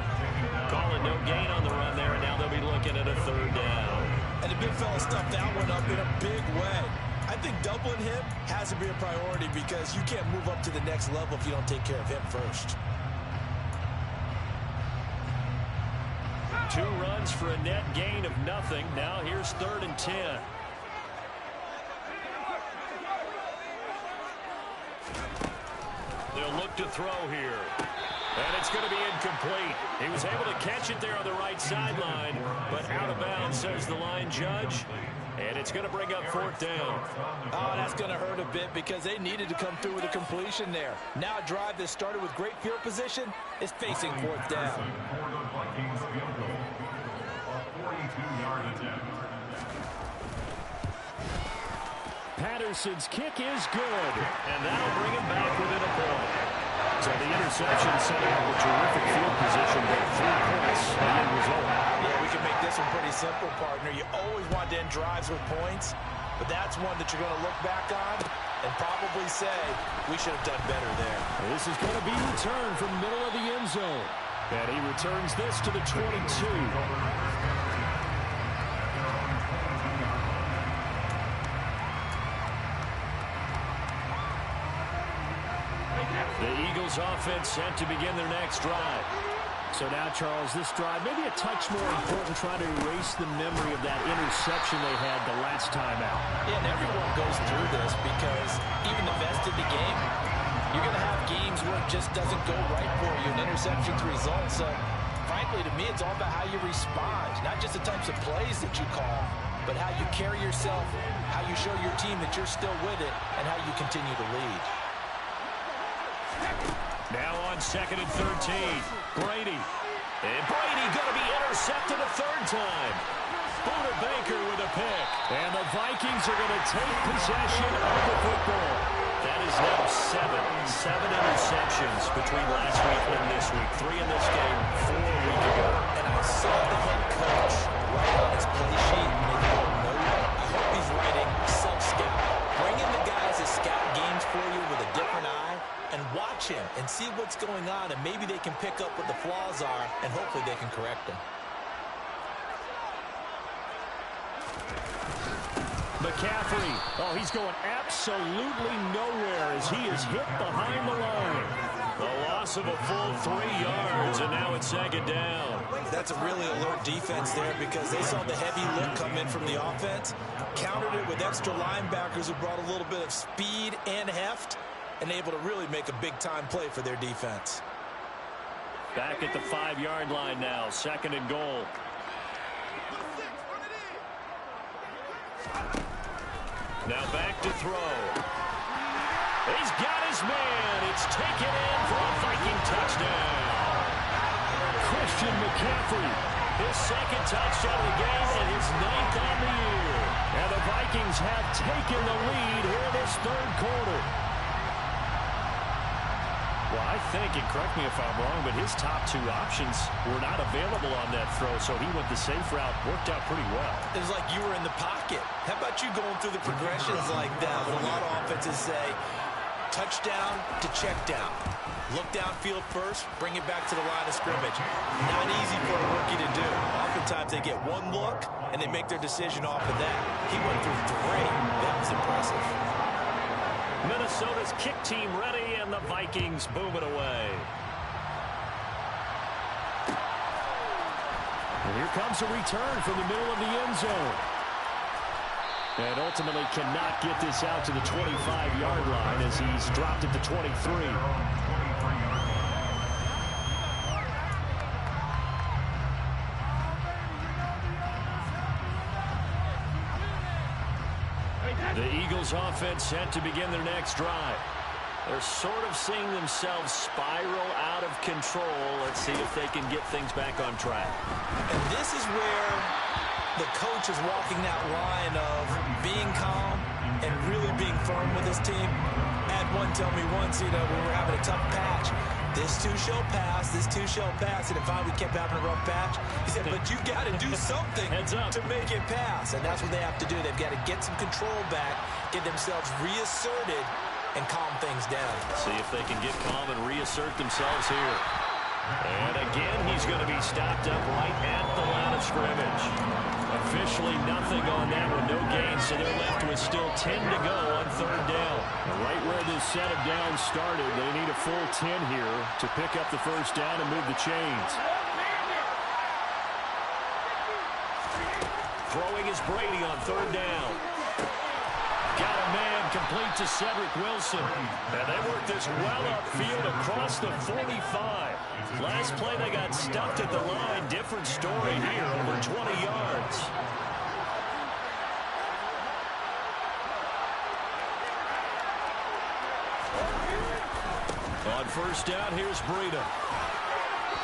Calling no gain on the run there, and now they'll be looking at a 3rd down. And the big fella stuffed that one up in a big way. I think doubling him has to be a priority because you can't move up to the next level if you don't take care of him first. 2 runs for a net gain of nothing. Now here's 3rd and 10. They'll look to throw here. And it's going to be incomplete. He was able to catch it there on the right sideline, but out of bounds, says the line judge. And it's going to bring up 4th down. Oh, that's going to hurt a bit because they needed to come through with a completion there. Now a drive that started with great field position is facing 4th down. Patterson's kick is good, and that'll bring him back within a point. So the interception setting up a terrific field position, but 3 points, the end result. Yeah, we can make this one pretty simple, partner. You always want to end drives with points, but that's one that you're going to look back on and probably say, we should have done better there. This is going to be returned from the middle of the end zone. And he returns this to the 22. The Eagles offense set to begin their next drive. So now, Charles, this drive maybe a touch more important, trying to erase the memory of that interception they had the last time out. Yeah, and everyone goes through this because even the best in the game, you're going to have games where it just doesn't go right for you, and interceptions result. So, frankly, to me, it's all about how you respond, not just the types of plays that you call, but how you carry yourself, how you show your team that you're still with it, and how you continue to lead. Now on 2nd and 13, Brady. And Brady going to be intercepted a 3rd time. Buda Baker with a pick. And the Vikings are going to take possession of the football. That is now 7 interceptions between last week and this week. 3 in this game, 4 a week ago. And I saw the head coach write on his play sheet and make a little note. I hope he's writing self-scout. Bring in the guys that scout games for you with a different eye and watch him and see what's going on, and maybe they can pick up what the flaws are, and hopefully they can correct them. McCaffrey, oh, he's going absolutely nowhere as he is hit behind the line. The line loss of a full 3 yards, and now it's second down. That's a really alert defense there because they saw the heavy look come in from the offense, countered it with extra linebackers who brought a little bit of speed and heft, and able to really make a big-time play for their defense. Back at the 5-yard line now, second and goal. Now back to throw. He's got his man. It's taken in for a Viking touchdown. Christian McCaffrey, his second touchdown of the game and his 9th on the year. And the Vikings have taken the lead here in this third quarter. Well, I think, and correct me if I'm wrong, but his top 2 options were not available on that throw, so he went the safe route, worked out pretty well. It was like you were in the pocket. How about you going through the progressions like that? What a lot of offenses say, touchdown to check down. Look downfield first, bring it back to the line of scrimmage. Not easy for a rookie to do. Oftentimes they get one look, and they make their decision off of that. He went through 3. That was impressive. Minnesota's kick team ready, and the Vikings boom it away. And here comes a return from the middle of the end zone. And ultimately cannot get this out to the 25-yard line as he's dropped at the 23. The Eagles offense set to begin their next drive. They're sort of seeing themselves spiral out of control. Let's see if they can get things back on track. And this is where the coach is walking that line of being calm and really being firm with his team. I had one tell me once, when we were having a tough patch, this too shall pass, this too shall pass. And if we kept having a rough patch, he said, but you've got to do something to make it pass. And that's what they have to do. They've got to get some control back, get themselves reasserted, and calm things down. See if they can get calm and reassert themselves here. And again, he's going to be stopped up right at the line of scrimmage. Officially nothing on that one, no gain, so they're left with still 10 to go on third down. Right where this set of downs started, they need a full 10 here to pick up the first down and move the chains. Throwing is Brady on third down. Got a man complete to Cedric Wilson. And they work this well upfield across the 45. Last play they got stuffed at the line. Different story here, over 20 yards. On first down, here's Breida.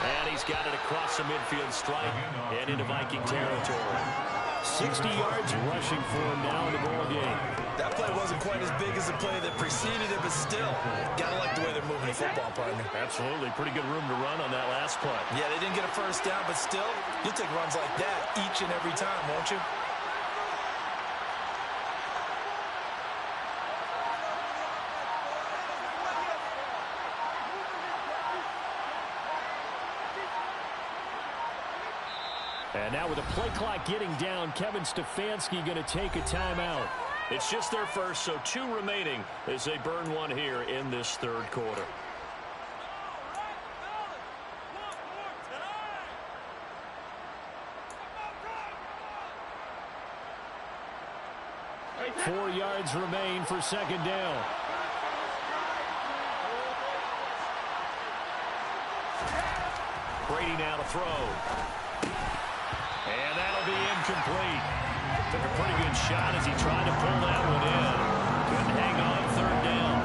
And he's got it across the midfield stripe and into Viking territory. 60 yards rushing for him now in the ball game. That play wasn't quite as big as the play that preceded it, but still, gotta like the way they're moving the football, partner. Absolutely. Pretty good room to run on that last play. Yeah, they didn't get a first down, but still, you'll take runs like that each and every time, won't you? And now with the play clock getting down, Kevin Stefanski going to take a timeout. It's just their first, so 2 remaining as they burn one here in this third quarter. Four yards remain for second down. Brady now to throw. And that'll be incomplete. Took a pretty good shot as he tried to pull that one in. Couldn't hang on third down.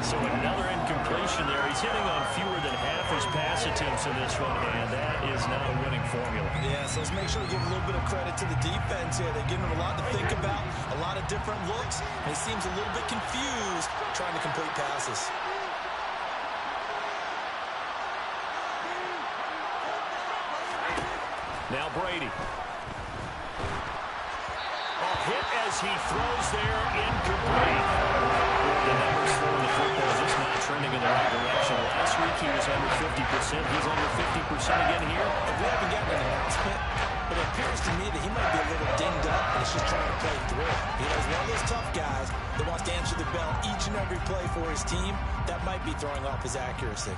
So another incompletion there. He's hitting on fewer than half his pass attempts in this one, and that is not a winning formula. Yeah, so let's make sure we give a little bit of credit to the defense here. They're giving him a lot to think about, a lot of different looks, and he seems a little bit confused trying to complete passes. Now Brady. Hit as he throws there, incomplete. The numbers for the football just not trending in the right direction. Last week he was under 50%. He's under 50% again here. We haven't gotten an announcement, but it appears to me that he might be a little dinged up and is just trying to play through. He's one of those tough guys that wants to answer the bell each and every play for his team. That might be throwing off his accuracy.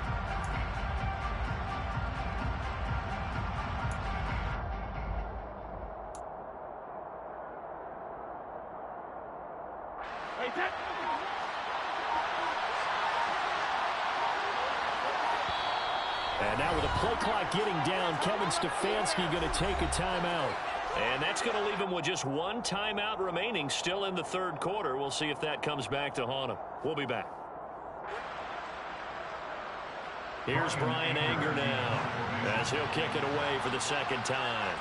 And now with the play clock getting down, Kevin Stefanski going to take a timeout. And that's going to leave him with just one timeout remaining still in the third quarter. We'll see if that comes back to haunt him. We'll be back. Here's Bryan Anger now as he'll kick it away for the second time.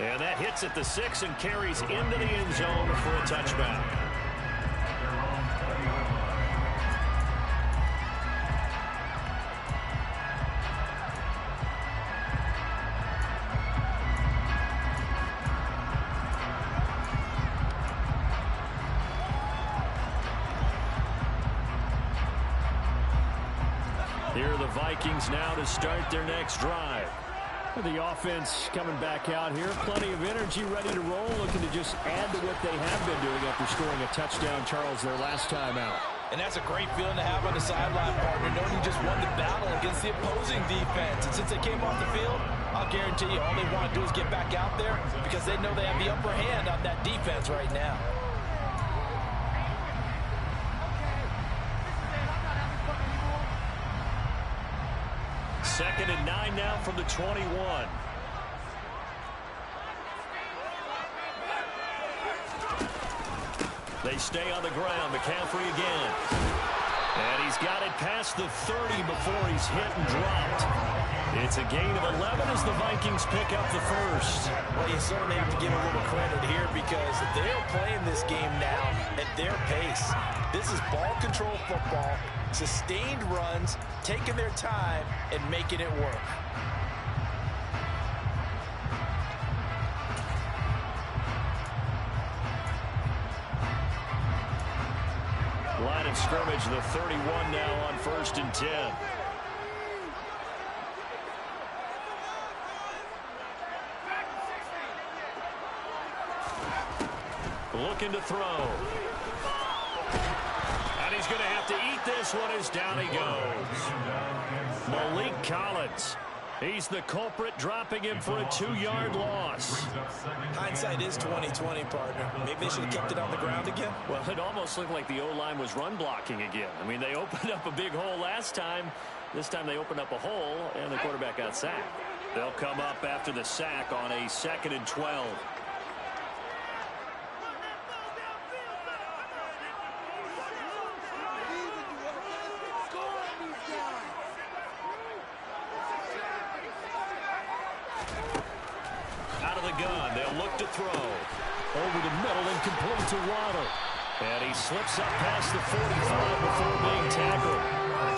And that hits at the 6 and carries into the end zone for a touchback. Here are the Vikings now to start their next drive. The offense coming back out here. Plenty of energy, ready to roll, looking to just add to what they have been doing after scoring a touchdown, Charles, their last time out. And that's a great feeling to have on the sideline, partner, knowing you just won the battle against the opposing defense. And since they came off the field, I'll guarantee you all they want to do is get back out there because they know they have the upper hand on that defense right now. Second and 9 now from the 21. They stay on the ground. McCaffrey again. And he's got it past the 30 before he's hit and dropped. It's a gain of 11 as the Vikings pick up the first. Well, you certainly have to give a little credit here because they're playing this game now at their pace. This is ball control football, sustained runs, taking their time, and making it work. Line of scrimmage, the 31 now on 1st and 10. Looking to throw. And he's going to have to eat this one as down he goes. Maliek Collins. He's the culprit, dropping him for a 2-yard loss. Hindsight is 20/20, partner. Maybe they should have kept it on the ground again. Well, it almost looked like the O-line was run blocking again. I mean, they opened up a big hole last time. This time they opened up a hole, and the quarterback got sacked. They'll come up after the sack on a 2nd and 12. Gun. They'll look to throw. Over the middle and complete to Waddle. And he slips up past the 45 before being tackled.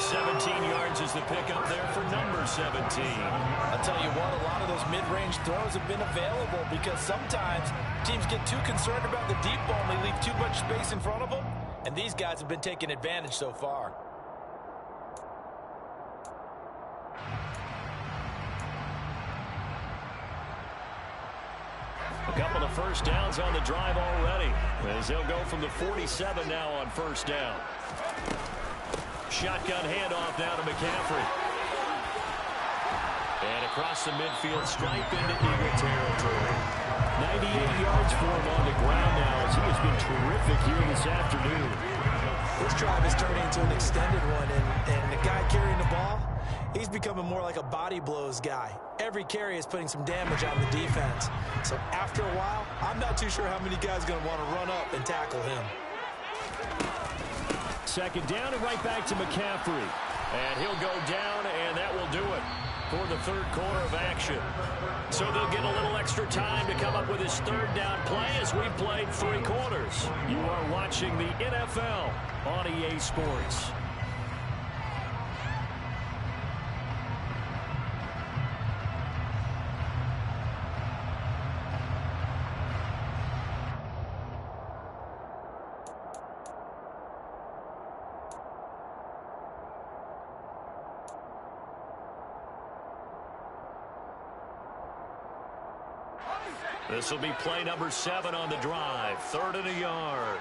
17 yards is the pickup there for number 17. I'll tell you what, a lot of those mid-range throws have been available because sometimes teams get too concerned about the deep ball and they leave too much space in front of them. And these guys have been taking advantage so far. A couple of first downs on the drive already, as they'll go from the 47 now on 1st down. Shotgun handoff now to McCaffrey. And across the midfield stripe into Eagle territory. 98 yards for him on the ground now, as he has been terrific here this afternoon. This drive is turning into an extended one, and the guy carrying the ball, he's becoming more like a body blows guy. Every carry is putting some damage on the defense. So after a while, I'm not too sure how many guys are going to want to run up and tackle him. Second down and right back to McCaffrey. And he'll go down, and that will do it for the third quarter of action. So they'll get a little extra time to come up with his third down play as we've played 3 quarters. You are watching the NFL on EA Sports. This will be play number 7 on the drive. 3rd and a yard.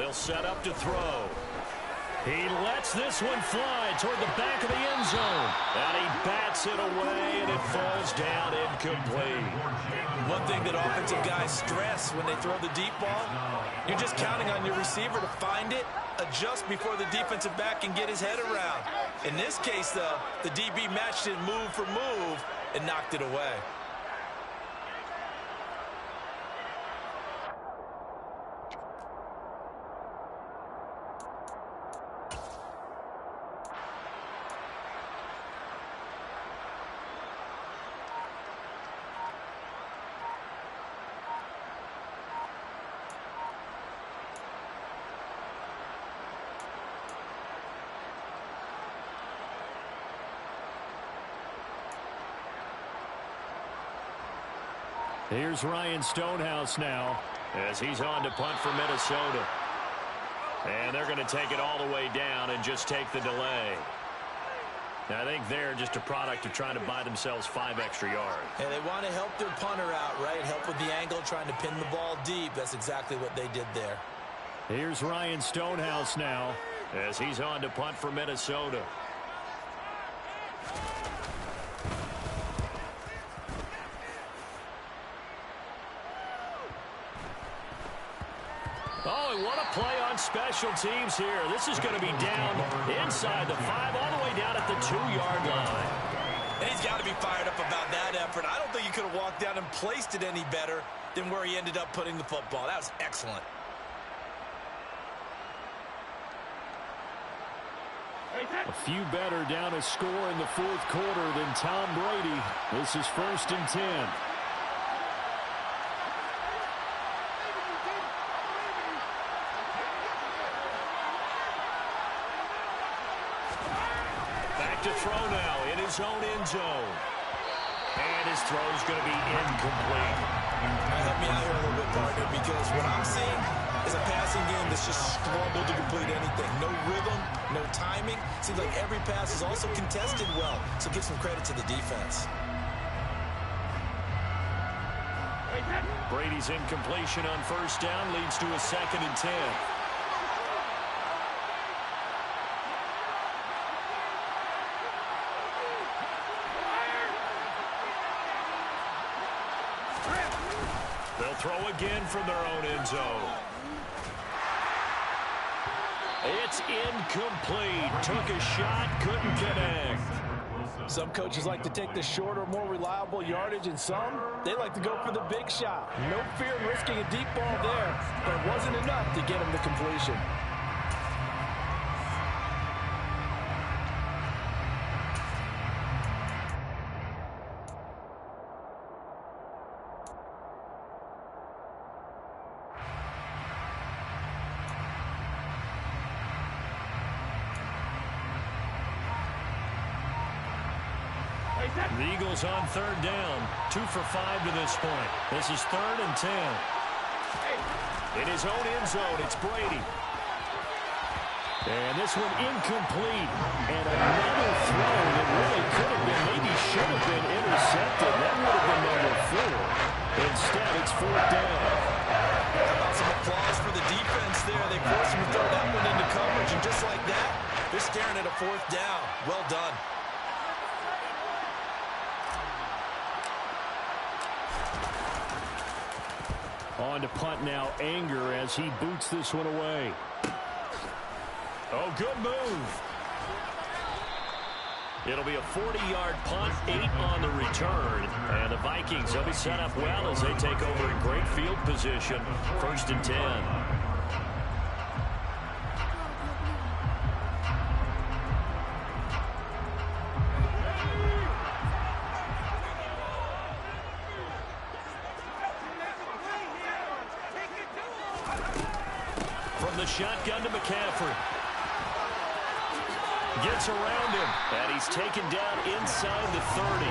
They'll set up to throw. He lets this one fly toward the back of the end zone. And he bats it away, and it falls down incomplete. One thing that offensive guys stress when they throw the deep ball, you're just counting on your receiver to find it, adjust before the defensive back can get his head around. In this case, though, the DB matched it move for move and knocked it away. Here's Ryan Stonehouse now as he's on to punt for Minnesota. And they're going to take it all the way down and just take the delay. Now, I think they're just a product of trying to buy themselves 5 extra yards. And they want to help their punter out, right? Help with the angle, trying to pin the ball deep. That's exactly what they did there. Here's Ryan Stonehouse now as he's on to punt for Minnesota. Oh, what a play on special teams here. This is going to be down inside the 5, all the way down at the 2-yard line. And he's got to be fired up about that effort. I don't think he could have walked down and placed it any better than where he ended up putting the football. That was excellent. A few better down a score in the 4th quarter than Tom Brady. This is 1st and 10. To throw now in his own end zone. And his throw is going to be incomplete. Help me out here a little bit, partner, because what I'm seeing is a passing game that's just struggled to complete anything. No rhythm, no timing. Seems like every pass is also contested well, so give some credit to the defense. Brady's incompletion on 1st down leads to a 2nd and 10. They'll throw again from their own end zone. It's incomplete. Took a shot, couldn't connect. Some coaches like to take the shorter, more reliable yardage, and some, they like to go for the big shot. No fear in risking a deep ball there, but it wasn't enough to get him the completion. The Eagles on 3rd down. 2 for 5 to this point. This is 3rd and 10. In his own end zone, it's Brady. And this one incomplete. And another throw that really could have been, maybe should have been intercepted. That would have been number 4. Instead, it's 4th down. How about some applause for the defense there? They forced him to throw that one into coverage, and just like that, they're staring at a 4th down. Well done. On to punt now, Anger, as he boots this one away. Oh, good move. It'll be a 40-yard punt, 8 on the return. And the Vikings will be set up well as they take over in great field position. 1st and 10. Shotgun to McCaffrey. Gets around him, and he's taken down inside the 30.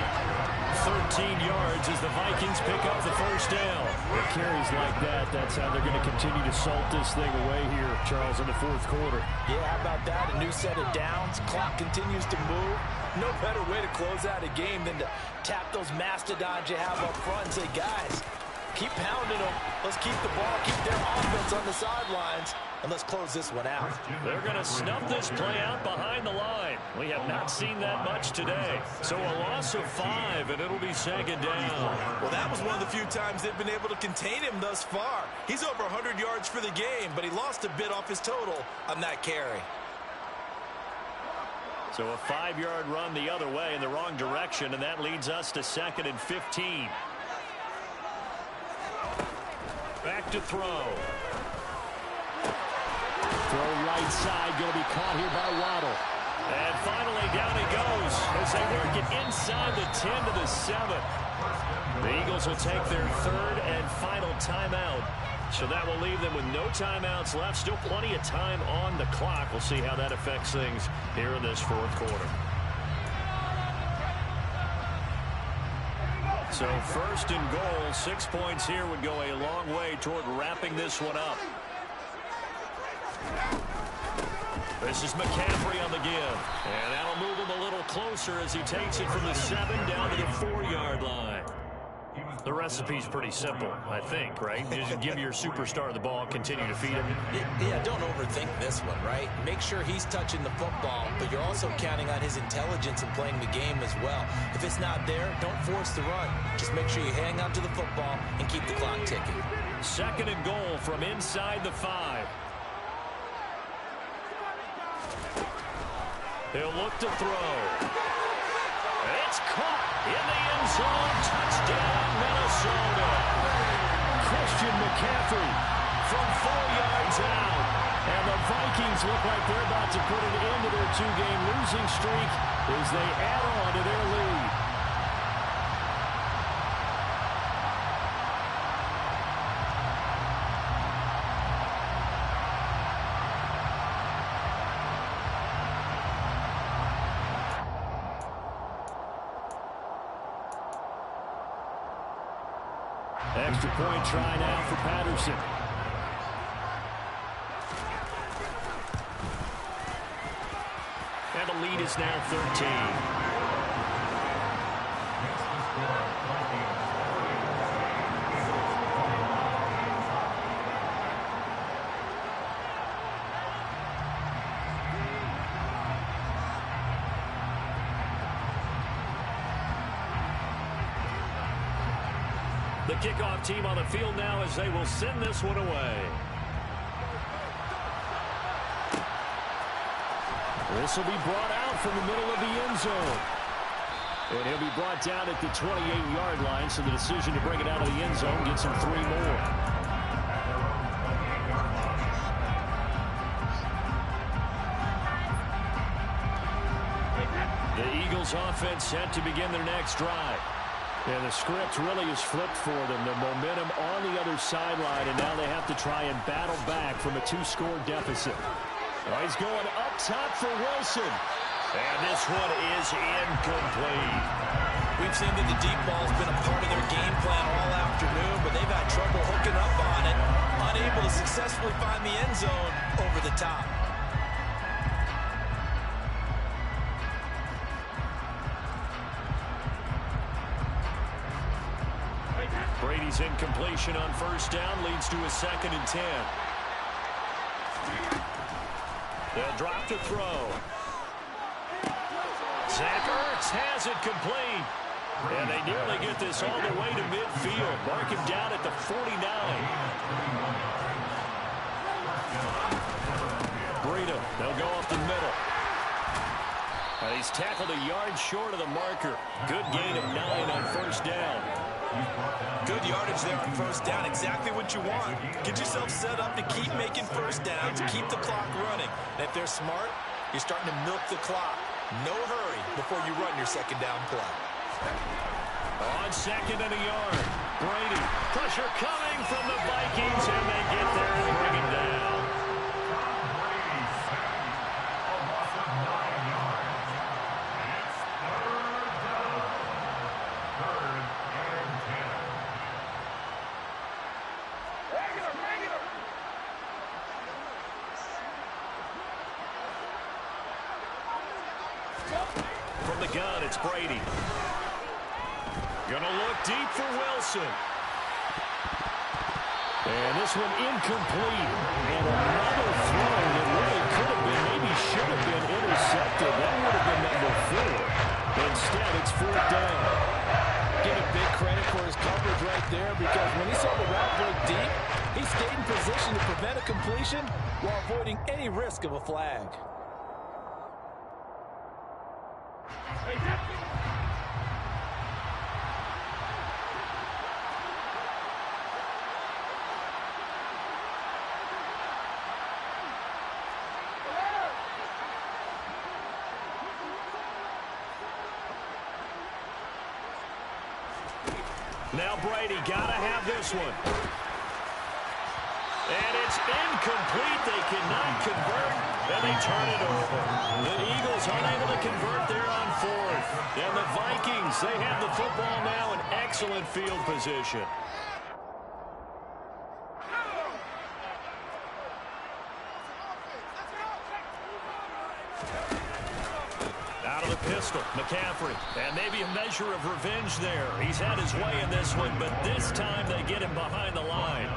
13 yards as the Vikings pick up the 1st down. With carries like that, that's how they're going to continue to salt this thing away here, Charles, in the 4th quarter. Yeah, how about that? A new set of downs. Clock continues to move. No better way to close out a game than to tap those mastodons you have up front and say, guys, Keep pounding them. Let's keep the ball, keep their offense on the sidelines, and let's close this one out. They're going to snuff this play out behind the line. We have not seen that much today. So a loss of 5, and it'll be second down. Well, that was one of the few times they've been able to contain him thus far. He's over 100 yards for the game, but he lost a bit off his total on that carry. So a 5-yard run the other way in the wrong direction, and that leads us to 2nd and 15. Back to throw. Throw right side, going to be caught here by Waddle. And finally down he goes as they work it inside the 10 to the 7. The Eagles will take their 3rd and final timeout. So that will leave them with no timeouts left. Still plenty of time on the clock. We'll see how that affects things here in this 4th quarter. So 1st and goal, 6 points here would go a long way toward wrapping this one up. This is McCaffrey on the give. And that'll move him a little closer as he takes it from the 7 down to the 4-yard line. The recipe's pretty simple, I think, right? Just give your superstar the ball, continue to feed him. Yeah, don't overthink this one, right? Make sure he's touching the football, but you're also counting on his intelligence in playing the game as well. If it's not there, don't force the run. Just make sure you hang on to the football and keep the clock ticking. 2nd and goal from inside the 5. He'll look to throw. It's caught in the end zone. Touchdown, Minnesota. Christian McCaffrey from 4 yards out. And the Vikings look like they're about to put an end to their 2-game losing streak as they add on to their lead. Extra point try now for Patterson. And the lead is now 13. The kickoff team on the field now as they will send this one away. This will be brought out from the middle of the end zone. And he'll be brought down at the 28-yard line, so the decision to bring it out of the end zone gets him 3 more. The Eagles offense set to begin their next drive. Yeah, the script really is flipped for them. The momentum on the other sideline, and now they have to try and battle back from a 2-score deficit. Oh, he's going up top for Wilson. And this one is incomplete. We've seen that the deep ball's been a part of their game plan all afternoon, but they've had trouble hooking up on it, unable to successfully find the end zone over the top. Brady's incompletion on 1st down leads to a 2nd and 10. They'll drop to throw. Zach Ertz has it complete. And they nearly get this all the way to midfield. Mark him down at the 49. Breida, they'll go up the middle. He's tackled a yard short of the marker. Good gain of 9 on 1st down. Good yardage there on 1st down. Exactly what you want. Get yourself set up to keep making 1st downs, keep the clock running. And if they're smart, you're starting to milk the clock. No hurry before you run your 2nd down play. On 2nd and a yard. Brady. Pressure coming from the Vikings, and they get there and bring him down. From the gun, it's Brady. Gonna look deep for Wilson. And this one incomplete. And another throw that really could have been, maybe should have been intercepted. That would have been number 4. Instead, it's 4th down. Give him big credit for his coverage right there, because when he saw the route break deep, he stayed in position to prevent a completion while avoiding any risk of a flag. Now Brady got to have this one. And it's incomplete. They cannot convert, and they turn it over. The Eagles unable to convert there on 4th. And the Vikings, they have the football now in excellent field position. Out of the pistol, McCaffrey. And maybe a measure of revenge there. He's had his way in this one, but this time they get him behind the line.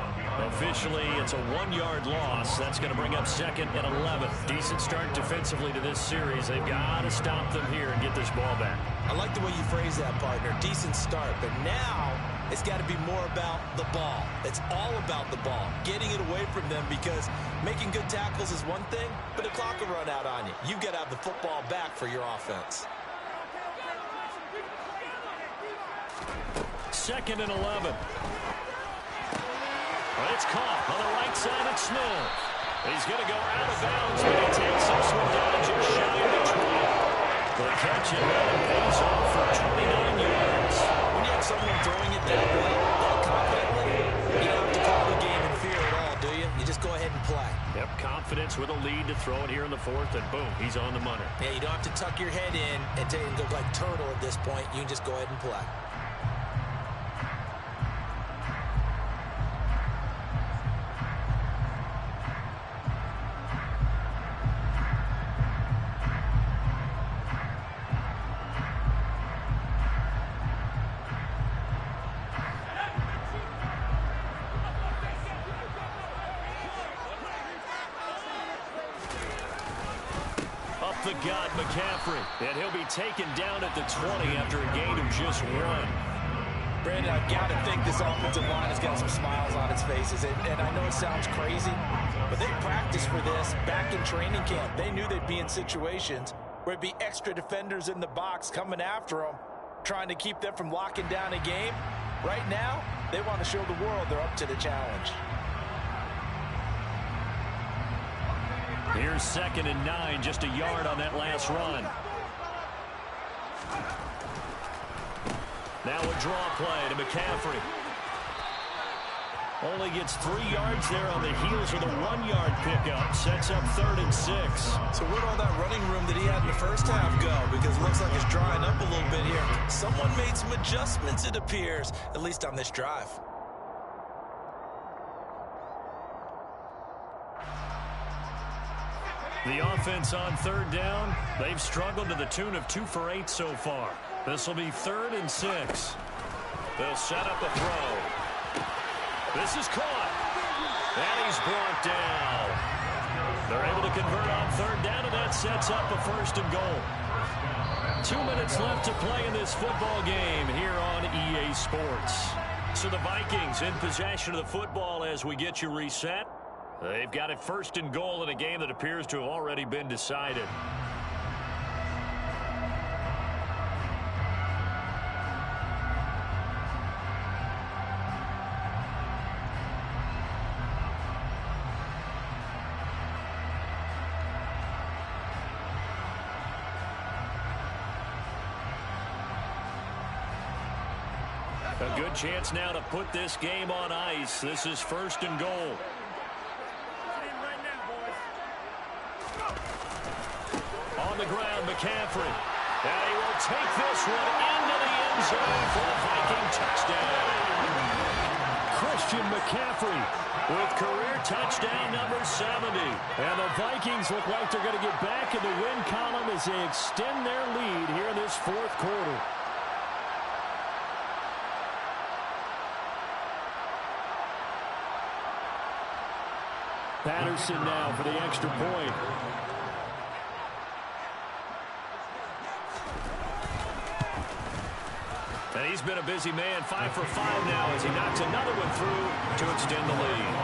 Officially, it's a 1-yard loss. That's going to bring up 2nd and 11. Decent start defensively to this series. They've got to stop them here and get this ball back. I like the way you phrase that, partner. Decent start, but now it's got to be more about the ball. It's all about the ball, getting it away from them, because making good tackles is one thing, but the clock will run out on you. You've got to have the football back for your offense. 2nd and 11. It's caught on the right side of Smith. He's going to go out of bounds, but he takes this one down just shy of the 20. The catch and run pays off for 29 yards. When you have someone throwing it that well, that confidently, you don't have to call the game in fear at all, do you? You just go ahead and play. Yep, confidence with a lead to throw it here in the 4th, and boom, he's on the money. Yeah, you don't have to tuck your head in and go like turtle at this point. You can just go ahead and play. The gut, McCaffrey, and he'll be taken down at the 20 after a gain of just 1. Brandon, I've got to think this offensive line has got some smiles on its faces, and I know it sounds crazy, but they practiced for this back in training camp. They knew they'd be in situations where it'd be extra defenders in the box coming after them, trying to keep them from locking down a game. Right now, they want to show the world they're up to the challenge. Here's 2nd and 9, just a yard on that last run. Now a draw play to McCaffrey. Only gets 3 yards there on the heels of the 1-yard pickup. Sets up 3rd and 6. So where'd all that running room that he had in the first half go? Because it looks like it's drying up a little bit here. Someone made some adjustments, it appears, at least on this drive. The offense on 3rd down, they've struggled to the tune of 2 for 8 so far. This will be 3rd and 6. They'll set up a throw. This is caught. And he's brought down. They're able to convert on 3rd down, and that sets up a 1st and goal. 2 minutes left to play in this football game here on EA Sports. So the Vikings in possession of the football as we get you reset. They've got it 1st and goal in a game that appears to have already been decided. A good chance now to put this game on ice. This is 1st and goal. On the ground, McCaffrey. And he will take this one into the end zone for a Viking touchdown. Christian McCaffrey with career touchdown number 70. And the Vikings look like they're going to get back in the win column as they extend their lead here in this 4th quarter. Patterson now for the extra point. And he's been a busy man, 5 for 5 now as he knocks another one through to extend the lead.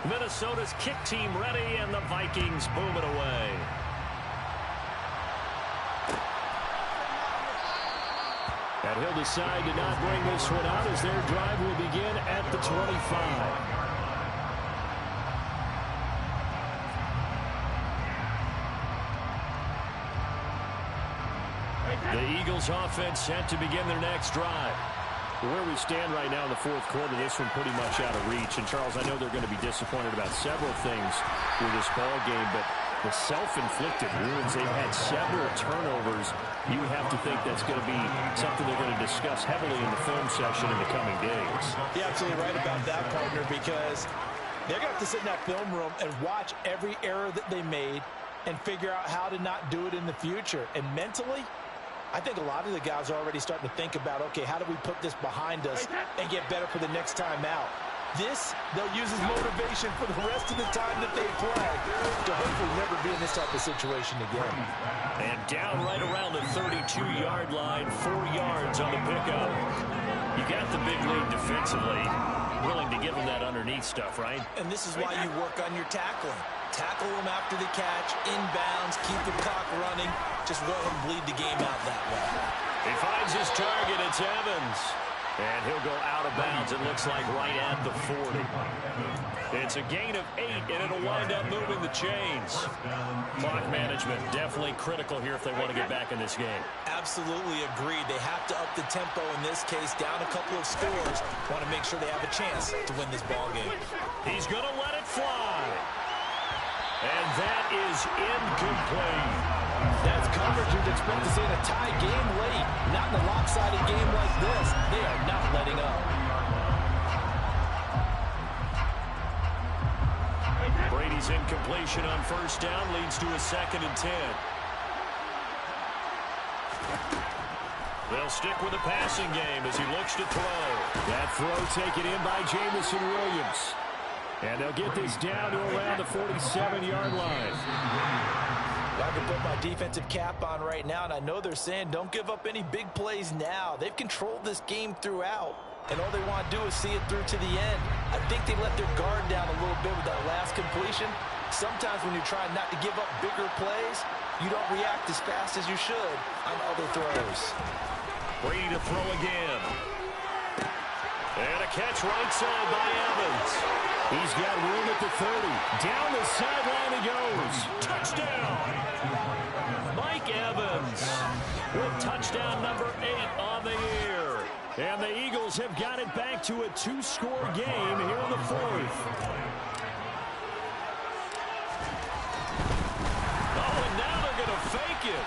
Minnesota's kick team ready, and the Vikings boom it away. And he'll decide to not bring this one out as their drive will begin at the 25. The Eagles offense set to begin their next drive. Where we stand right now in the fourth quarter, this one pretty much out of reach. And, Charles, I know they're going to be disappointed about several things with this ball game, but the self-inflicted wounds, they've had several turnovers. You have to think that's going to be something they're going to discuss heavily in the film session in the coming days. You're absolutely right about that, partner, because they're going to have to sit in that film room and watch every error that they made and figure out how to not do it in the future. And mentally, I think a lot of the guys are already starting to think about, okay, how do we put this behind us and get better for the next time out? This, they'll use as motivation for the rest of the time that they play to hopefully never be in this type of situation again. And down right around the 32-yard line, 4 yards on the pickup. You got the big lead defensively, willing to give them that underneath stuff, right? And this is why you work on your tackling. Tackle them after the catch, inbounds, keep the clock running. Just let them bleed the game out that way. He finds his target. It's Evans. And he'll go out of bounds, it looks like, right at the 40. It's a gain of 8, and it'll wind up moving the chains. Clock management definitely critical here if they want to get back in this game. Absolutely agreed. They have to up the tempo in this case, down a couple of scores. Want to make sure they have a chance to win this ball game. He's going to let it fly. And that is incomplete. That's coverage you'd expect to see in a tie game late. Not in a lopsided game like this. They are not letting up. Brady's incompletion on first down leads to a 2nd and 10. They'll stick with the passing game as he looks to throw. That throw taken in by Jamison Williams. And they'll get this down to around the 47-yard line. I can put my defensive cap on right now, and I know they're saying don't give up any big plays now. They've controlled this game throughout, and all they want to do is see it through to the end. I think they let their guard down a little bit with that last completion. Sometimes when you're trying not to give up bigger plays, you don't react as fast as you should on other throws. Brady to throw again. And a catch right side by Evans. He's got room at the 30. Down the sideline he goes. Touchdown! Mike Evans with touchdown number 8 on the year. And the Eagles have got it back to a 2-score game here in the 4th. Oh, and now they're going to fake it.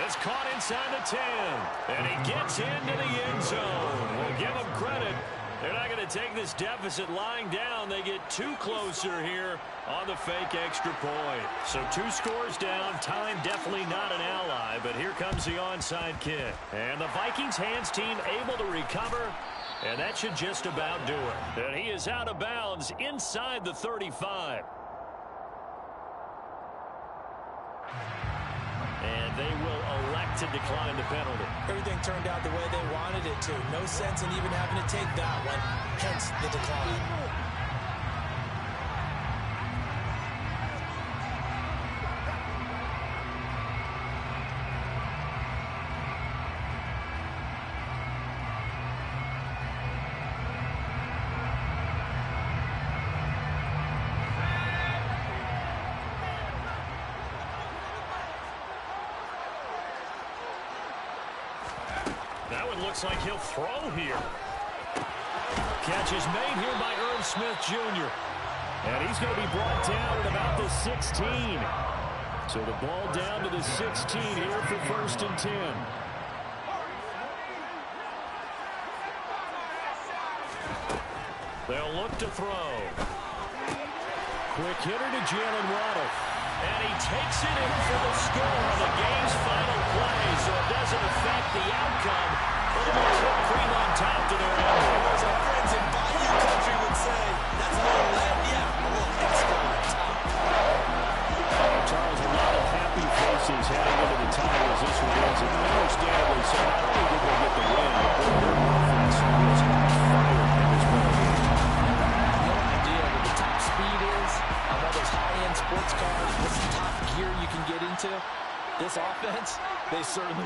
It's caught inside the 10. And he gets into the end zone. We'll give him credit. They're not going to take this deficit lying down. They get 2 closer here on the fake extra point. So 2 scores down. Time definitely not an ally, but here comes the onside kick. And the Vikings hands team able to recover, and that should just about do it. And he is out of bounds inside the 35. And they will elect to decline the penalty. Everything turned out the way they wanted it to. No sense in even having to take that one, hence the decline. Looks like he'll throw here. Catch is made here by Irv Smith Jr. And he's going to be brought down at about the 16. So the ball down to the 16 here for 1st and 10. They'll look to throw. Quick hitter to Jalen Waddle. And he takes it in for the score on the game's final play, so it doesn't affect the outcome. But it looks like cream on top to their end. As our friends in Bayou Country would say, that's a little lead, yeah, a little extra on top. Charles, a lot of happy faces heading into the tie as this one ends. And understandably so, not only did they get the win, but their offense was on fire in this ball game. No idea what the top speed is on all those high-end sports cars. What's the top gear you can get into? This offense, they certainly